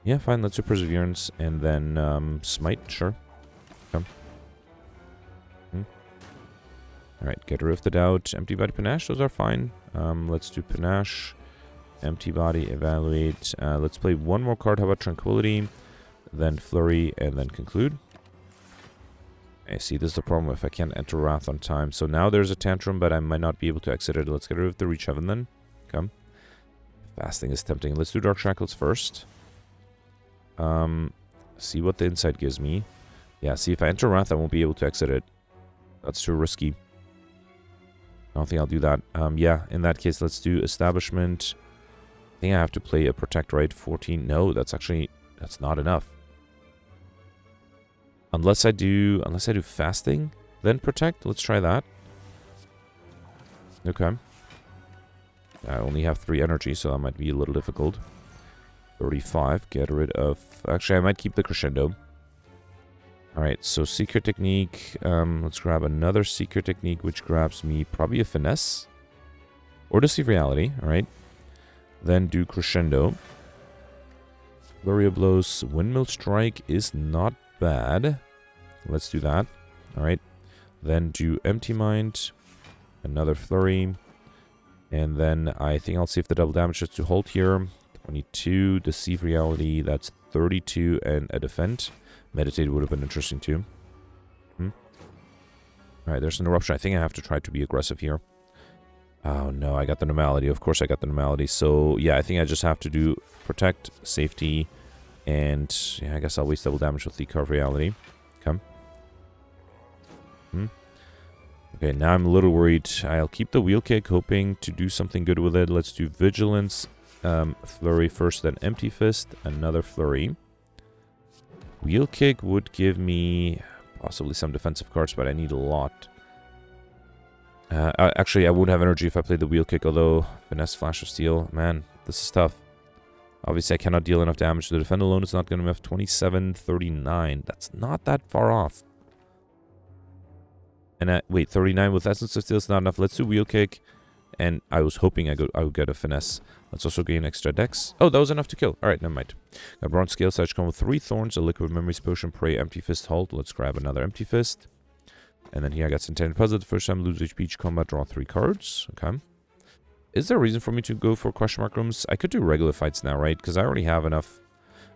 Yeah, fine. Let's do Perseverance. And then Smite. Sure. Okay. Alright, get rid of the Doubt. Empty Body, Panache. Those are fine. Let's do Panache. Empty Body, Evaluate. Let's play 1 more card. How about Tranquility? Then Flurry, and then Conclude. I see, this is the problem if I can't enter Wrath on time. So now there's a Tantrum, but I might not be able to exit it. Let's get rid of the Reach Heaven then. Come. Fasting is tempting. Let's do Dark Shackles first. See what the Insight gives me. Yeah, see, if I enter Wrath, I won't be able to exit it. That's too risky. don't think I'll do that. Yeah, in that case, let's do Establishment. I think I have to play a Protect, right? 14. No, that's not enough. Unless I do Fasting, then Protect. Let's try that. Okay. I only have 3 energy, so that might be a little difficult. 35. Get rid of... Actually, I might keep the Crescendo. Alright, so Secret Technique. Let's grab another Secret Technique, which grabs me probably a Finesse. Or Deceive Reality, alright. Then do Crescendo. Flurry of Blows. Windmill Strike is not bad. Let's do that. Alright. Then do Empty Mind. Another Flurry. And then I think I'll see if the double damage is to hold here. 22. Deceive Reality. That's 32. And a Defend. Meditate would have been interesting too. Alright, there's an Eruption. I think I have to try to be aggressive here. Oh no, I got the Normality. Of course I got the Normality. So yeah, I think I just have to do Protect, Safety, and yeah, I guess I'll waste double damage with the Carve Reality. Come. Okay, now I'm a little worried. I'll keep the Wheel Kick, hoping to do something good with it. Let's do Vigilance, Flurry first, then Empty Fist, another Flurry. Wheel Kick would give me possibly some defensive cards, but I need a lot. Actually, I would have energy if I played the Wheel Kick, although Finesse, Flash of Steel, man, this is tough. Obviously, I cannot deal enough damage. The Defend alone is not going to have 27, 39. That's not that far off. And wait, 39 with Essence of Steel is not enough. Let's do Wheel Kick. And I was hoping I would get a Finesse. Let's also gain extra dex. Oh, that was enough to kill. Alright, never mind. Got Bronze Scale Sage come with 3 Thorns, a Liquid Memories Potion, Prey, Empty Fist, Halt. Let's grab another Empty Fist. And then here I got Centennial Puzzle. The first time lose HP each combat, draw 3 cards. Okay. Is there a reason for me to go for question mark rooms? I could do regular fights now, right? Because I already have enough.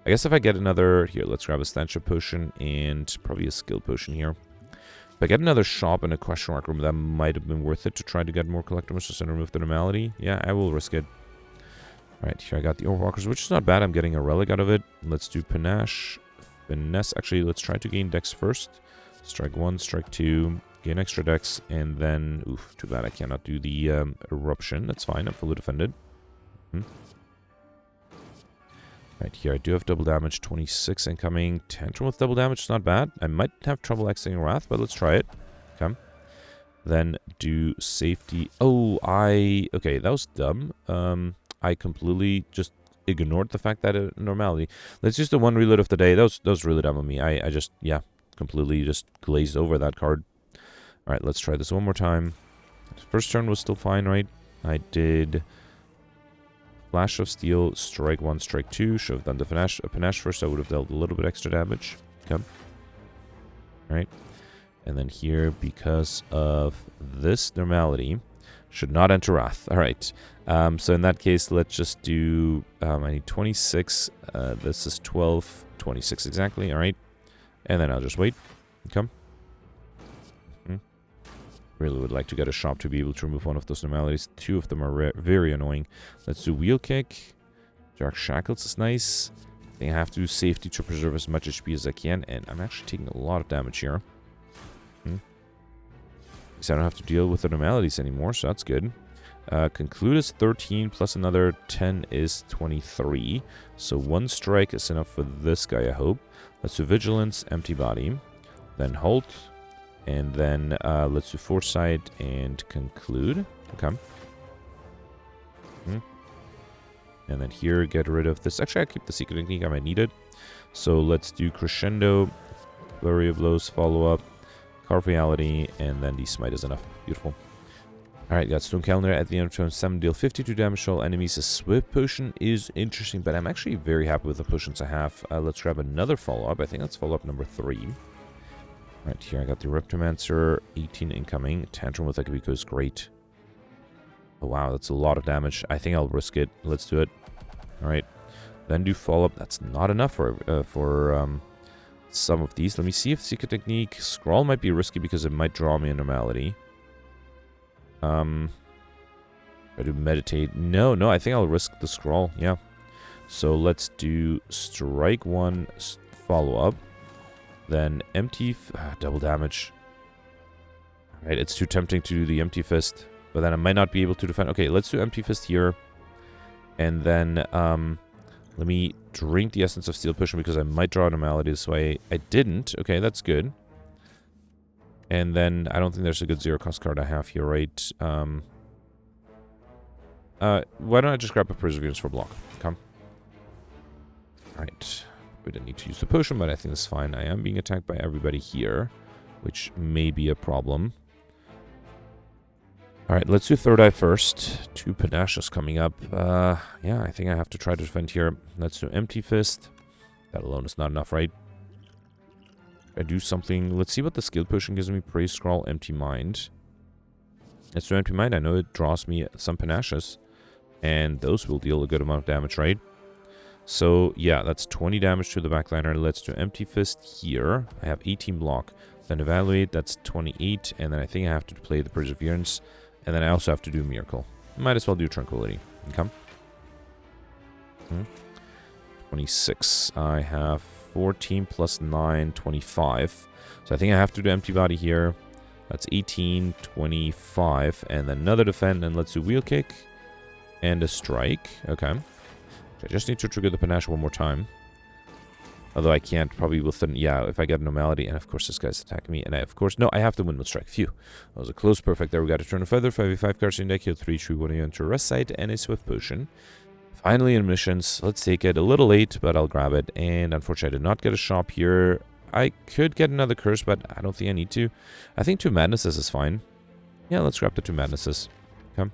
I guess if I get another... Here, let's grab a Stanship Potion and probably a Skill Potion here. If I get another shop in a question mark room, that might have been worth it to try to get more collectibles and remove the Normality. Yeah, I will risk it. Alright, here I got the Overwalkers, which is not bad. I'm getting a relic out of it. Let's do Panache. Finesse. Actually, let's try to gain dex first. Strike 1, strike 2, gain extra dex, and then... Oof, too bad I cannot do the Eruption. That's fine, I'm fully defended. Right, here I do have double damage, 26 incoming. Tantrum with double damage is not bad. I might have trouble exiting Wrath, but let's try it. Okay. Then do Safety. Oh, okay, that was dumb. I completely just ignored the fact that Normality. Let's use the 1 reload of the day. That was really dumb of me. I just, yeah, completely just glazed over that card. Alright, let's try this one more time. First turn was still fine, right? I did Flash of Steel, strike 1, strike 2. Should have done the Panache first. I would have dealt a little bit extra damage. Okay. Alright. And then here, because of this Normality, should not enter Wrath. Alright. So in that case, let's just do... I need 26. This is 12. 26 exactly. Alright. And then I'll just wait. Okay. Really would like to get a shop to be able to remove one of those Normalities. 2 of them are very annoying. Let's do Wheel Kick. Dark Shackles is nice. I think I have to do Safety to preserve as much HP as I can. And I'm actually taking a lot of damage here. Because I don't have to deal with the Normalities anymore, so that's good. Conclude is 13, plus another 10 is 23. So 1 strike is enough for this guy, I hope. Let's do Vigilance, Empty Body. Then Halt. And then let's do Foresight and Conclude. Okay. And then here, get rid of this. Actually, I keep the Secret Technique. I might need it. So let's do Crescendo, Flurry of Blows, Follow-Up, Carve Reality, and then the Smite is enough. Beautiful. Alright, got Stone Calendar at the end of turn 7, deal 52 damage to all enemies. A Swift Potion is interesting, but I'm actually very happy with the potions I have. Let's grab another Follow-Up. I think that's Follow-Up number 3. Right here, I got the Reptomancer, 18 incoming. Tantrum with Ekabiko is great. Oh, wow, that's a lot of damage. I think I'll risk it. Let's do it. Alright. Then do Follow-Up. That's not enough for some of these. Let me see if Secret Technique... Scrawl might be risky because it might draw me a Normality. I do Meditate. No, I think I'll risk the Scrawl. Yeah. So let's do Strike 1, Follow-Up. Then Empty... double damage. Alright, it's too tempting to do the Empty Fist. But then I might not be able to defend. Okay, let's do Empty Fist here. And then let me drink the Essence of Steel Potion because I might draw Anomalies. So I didn't. Okay, that's good. And then I don't think there's a good 0-cost card I have here, right? Why don't I just grab a Perseverance for block? Come. Alright. We didn't need to use the potion, but I think that's fine. I am being attacked by everybody here, which may be a problem. Alright, let's do Third Eye first. 2 Panaches coming up. Yeah, I think I have to try to defend here. Let's do Empty Fist. That alone is not enough, right? I do something. Let's see what the skill potion gives me. Praise Scroll, Empty Mind. Let's do Empty Mind. I know it draws me some Panaches. And those will deal a good amount of damage, right? So, yeah, that's 20 damage to the backliner. Let's do Empty Fist here. I have 18 block. Then Evaluate, that's 28. And then I think I have to play the Perseverance. And then I also have to do Miracle. Might as well do Tranquility. Okay. 26. I have 14 plus 9, 25. So I think I have to do Empty Body here. That's 18, 25. And then another defend. And let's do Wheel Kick. And a Strike. Okay. I just need to trigger the Panache one more time. Although I can't probably within... Yeah, if I get a Normality. And of course this guy's attacking me. And I, of course... No, I have the Windmill Strike. Phew. That was a close perfect. There we got a Turn of Feather. 5v5 cards in deck. Heal 3, true 1 enter Rest Site. And a Swift Potion. Finally in missions. Let's take it. A little late, but I'll grab it. And unfortunately I did not get a shop here. I could get another curse, but I don't think I need to. I think 2 Madnesses is fine. Yeah, let's grab the 2 Madnesses. Okay.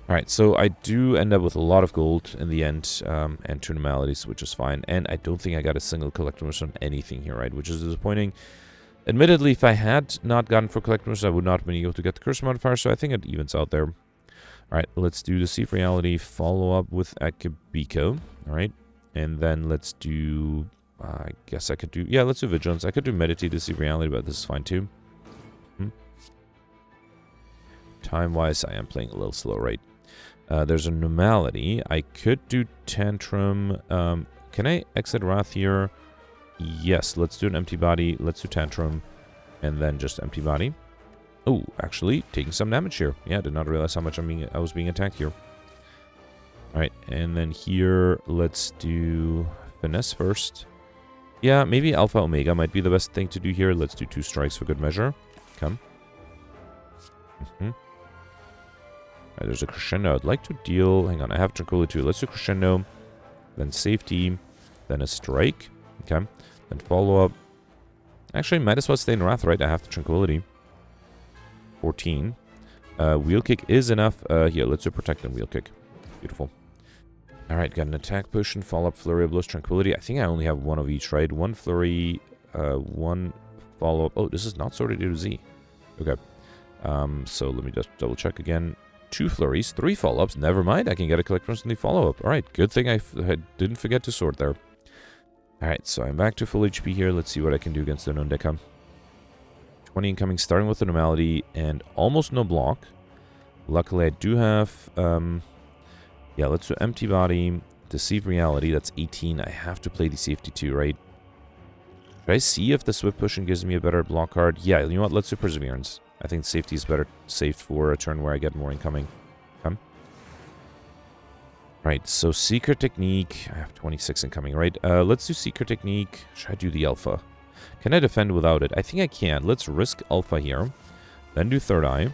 Alright, so I do end up with a lot of gold in the end, and 2 Anomalies, which is fine. And I don't think I got a single Collectimus on anything here, right? Which is disappointing. Admittedly, if I had not gotten for Collectimus, I would not have been able to get the Curse modifier, so I think it evens out there. Alright, let's do Deceive Reality, follow up with Akabiko. Alright, and then let's do... I guess I could do... Yeah, let's do Vigilance. I could do Meditate, Deceive Reality, but this is fine too. Time-wise, I am playing a little slow, right? There's a Normality. I could do Tantrum. Can I exit Wrath here? Yes, let's do an Empty Body. Let's do Tantrum. And then just Empty Body. Oh, actually, taking some damage here. Yeah, I did not realize how much I was being attacked here. Alright, and then here, let's do Finesse first. Yeah, maybe Alpha Omega might be the best thing to do here. Let's do 2 strikes for good measure. Come. There's a Crescendo. I'd like to deal... Hang on, I have Tranquility too. Let's do Crescendo. Then Safety. Then a Strike. Okay. Then follow up. Actually, might as well stay in Wrath, right? I have the Tranquility. 14. Wheel Kick is enough. Here, let's do Protect and Wheel Kick. Beautiful. Alright, got an Attack Potion. Follow up, Flurry of Blows, Tranquility. I think I only have 1 of each, right? 1 Flurry, 1 follow up. Oh, this is not sorted A to Z. Okay. So let me just double check again. 2 flurries, 3 follow-ups. Never mind, I can get a Collectimus in the follow-up. Alright, good thing I didn't forget to sort there. Alright, so I'm back to full HP here. Let's see what I can do against the known deck. 20 incoming, starting with the Normality, and almost no block. Luckily, I do have... yeah, let's do Empty Body, Deceive Reality. That's 18. I have to play the Safety too, right? Should I see if the Swift Pushing gives me a better block card? Yeah, you know what? Let's do Perseverance. I think safety is better saved for a turn where I get more incoming. Come. Right, so Secret Technique. I have 26 incoming, right? Let's do Secret Technique. Should I do the Alpha? Can I defend without it? I think I can. Let's risk Alpha here. Then do Third Eye.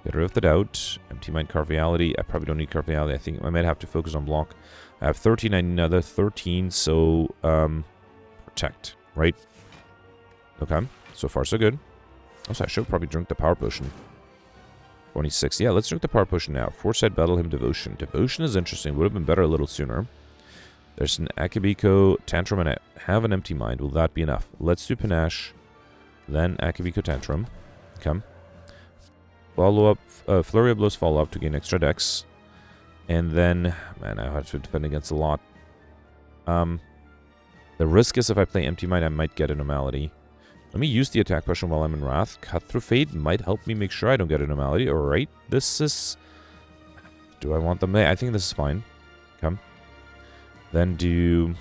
Get rid of the Doubt. Empty Mind, Carve Reality. I probably don't need Carve Reality. I think I might have to focus on block. I have 13. I need another 13. So, Protect, right? Okay. So far, so good. Also, I should probably drink the Power Potion. 26. Yeah, let's drink the Power Potion now. Foresight, Battle Hymn, Devotion. Devotion is interesting. Would have been better a little sooner. There's an Akabiko, Tantrum, and I have an Empty Mind. Will that be enough? Let's do Panache. Then Akabiko, Tantrum. Come. Follow up. Flurry of Blows, follow up to gain extra dex. And then... Man, I have to defend against a lot. The risk is if I play Empty Mind, I might get an Anomaly. Let me use the Attack Potion while I'm in Wrath. Cut Through Fate might help me make sure I don't get an Anomaly. Alright, this is... Do I want them? I think this is fine. Come. Then do...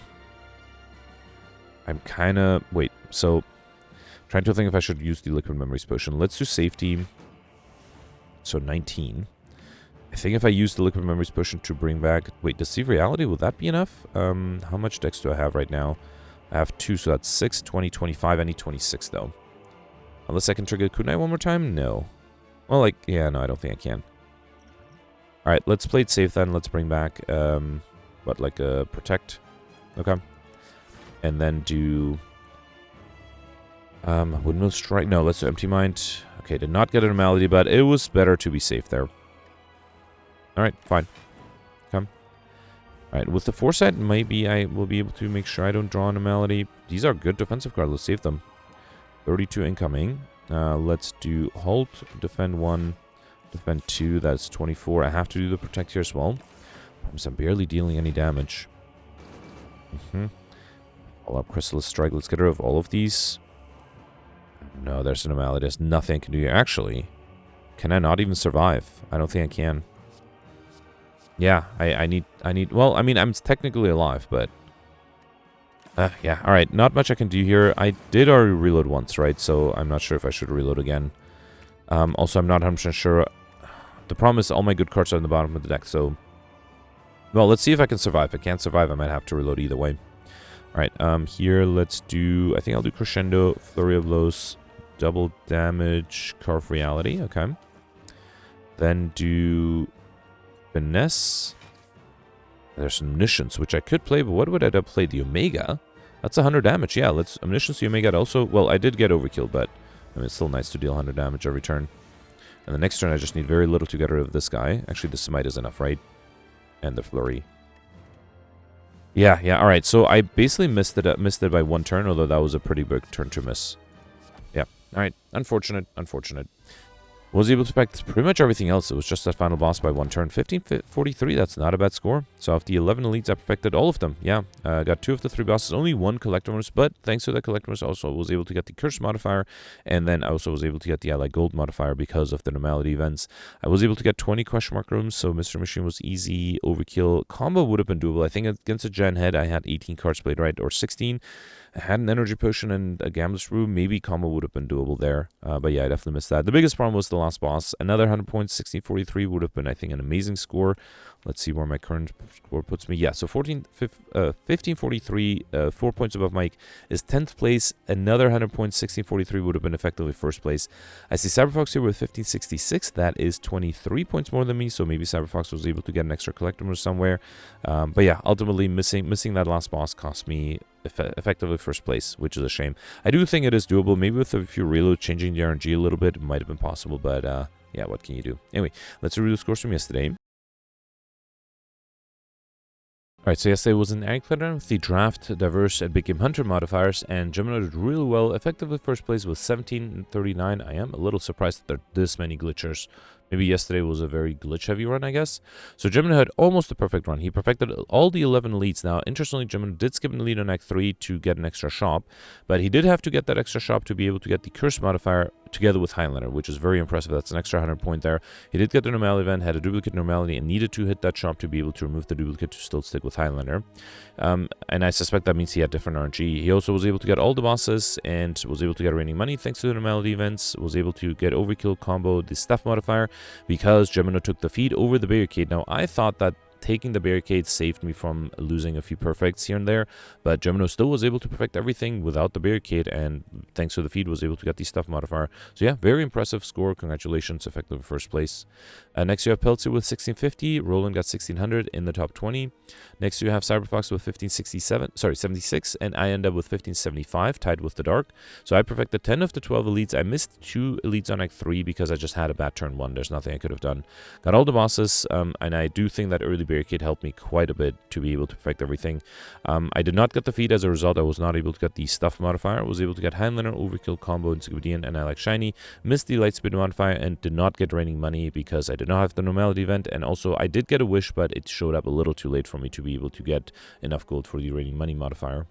I'm kind of... Wait, so... Trying to think if I should use the Liquid Memories Potion. Let's do Safety. So 19. I think if I use the Liquid Memories Potion to bring back... Wait, Deceive Reality, will that be enough? How much dex do I have right now? I have 2, so that's 6, 20, 25. I need 26, though. Unless I can trigger Kunai one more time? No. Well, like, yeah, no, I don't think I can. Alright, let's play it safe then. Let's bring back, what, like a Protect? Okay. And then do... Windmill Strike? No, let's do Empty Mind. Okay, did not get an Anomality, but it was better to be safe there. Alright, fine. Okay. Alright, with the Foresight, maybe I will be able to make sure I don't draw an Anomality. These are good defensive cards. Let's save them. 32 incoming. Let's do Halt, Defend 1, Defend 2. That's 24. I have to do the Protect here as well. I'm barely dealing any damage. All up Chrysalis Strike. Let's get rid of all of these. No, there's an Anomality. There's nothing I can do here. Actually, can I not even survive? I don't think I can. Yeah, I need, well, I mean, I'm technically alive, but, yeah, alright, not much I can do here. I did already reload once, right, so I'm not sure if I should reload again. Also, I'm not 100% sure. The problem is all my good cards are in the bottom of the deck, so, well, let's see if I can survive. If I can't survive, I might have to reload either way. Alright, here, let's do, I think I'll do Crescendo, Flurry of Blows, Double Damage, Carve Reality, okay. Then do... Finesse. There's Omniscience, which I could play, but what would I play? The Omega? That's 100 damage. Yeah, let's Omniscience the Omega. Also, well, I did get Overkill, but I mean, it's still nice to deal 100 damage every turn. And the next turn, I just need very little to get rid of this guy. Actually, the Smite is enough, right? And the Flurry. Yeah, all right. So I basically missed it by one turn, although that was a pretty big turn to miss. Yeah, all right. Unfortunate. Was able to protect pretty much everything else. It was just that final boss by one turn. 1543, that's not a bad score. So of the 11 elites, I perfected all of them. Yeah, got 2 of the 3 bosses, only 1 Collector's, but thanks to the Collector's, also was able to get the Curse modifier, and then I also was able to get the Ally Gold modifier because of the Normality events. I was able to get 20 question mark rooms, so Mr. Machine was easy. Overkill combo would have been doable. I think against a Gen head, I had 18 cards played, right, or 16. I had an energy potion and a Gambler's Room. Maybe combo would have been doable there. But yeah, I definitely missed that. The biggest problem was the last boss. Another 100 points, 1643 would have been, I think, an amazing score. Let's see where my current score puts me. Yeah, so 1543, 4 points above Mike, is 10th place. Another 100 points, 1643 would have been effectively first place. I see Cyberfox here with 1566. That is 23 points more than me, so maybe Cyberfox was able to get an extra collector somewhere. But yeah, ultimately missing that last boss cost me effectively first place, which is a shame. I do think it is doable. Maybe with a few reloads, changing the RNG a little bit, it might have been possible, but yeah, what can you do? Anyway, let's review the scores from yesterday. Alright, so yesterday was an Ag Planner with the Draft, Diverse, and Big Game Hunter modifiers, and Gemini did really well, effectively first place with 1739. I am a little surprised that there are this many glitchers. Maybe yesterday was a very glitch-heavy run, I guess. So Gemini had almost a perfect run. He perfected all the 11 elites. Now, interestingly, Gemini did skip an elite on Act 3 to get an extra shop, but he did have to get that extra shop to be able to get the Curse modifier together with Highlander, which is very impressive. That's an extra 100 point there. He did get the Normality event, had a duplicate Normality, and needed to hit that shop to be able to remove the duplicate to still stick with Highlander. And I suspect that means he had different RNG. He also was able to get all the bosses and was able to get raining money thanks to the Normality events, was able to get Overkill combo, the Stuff modifier, because Gemini took the feed over the barricade. Now, I thought that taking the barricade saved me from losing a few perfects here and there, but Gemini still was able to perfect everything without the barricade, and thanks to the feed was able to get the Stuff modifier. So yeah, very impressive score. Congratulations, effective first place. Next you have Peltzer with 1650, Roland got 1600 in the top 20. Next you have Cyberfox with 76, and I end up with 1575, tied with the Dark. So I perfected 10 of the 12 elites. I missed 2 elites on Act 3 because I just had a bad turn 1. There's nothing I could have done. Got all the bosses, and I do think that early barricade helped me quite a bit to be able to perfect everything. I did not get the feed. As a result, I was not able to get the Stuff modifier. I was able to get Highlander, Overkill combo, Encyclopedian, and I like Shiny. Missed the Lightspeed modifier and did not get Raining Money because I did not have the Normality event, and also I did get a Wish, but it showed up a little too late for me to be able to get enough gold for the Raining Money modifier.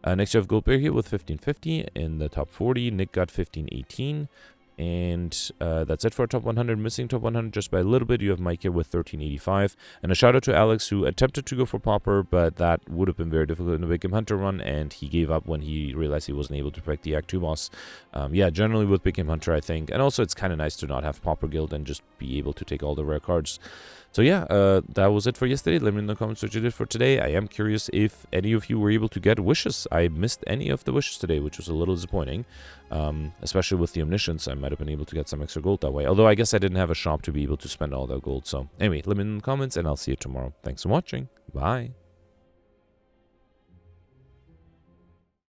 Next you have Goldberg here with 1550 in the top 40. Nick got 1518. And that's it for top 100. Missing top 100 just by a little bit. You have Mike here with 1385. And a shout out to Alex, who attempted to go for Pauper, but that would have been very difficult in the Big Game Hunter run, and he gave up when he realized he wasn't able to protect the Act 2 boss. Yeah, generally with Big Game Hunter, I think. And also, it's kind of nice to not have Pauper Guild and just be able to take all the rare cards. So yeah, that was it for yesterday. Let me know in the comments what you did for today. I am curious if any of you were able to get wishes. I missed any of the wishes today, which was a little disappointing. Especially with the Omniscience, I might have been able to get some extra gold that way. Although I guess I didn't have a shop to be able to spend all that gold. So anyway, let me know in the comments, and I'll see you tomorrow. Thanks for watching. Bye.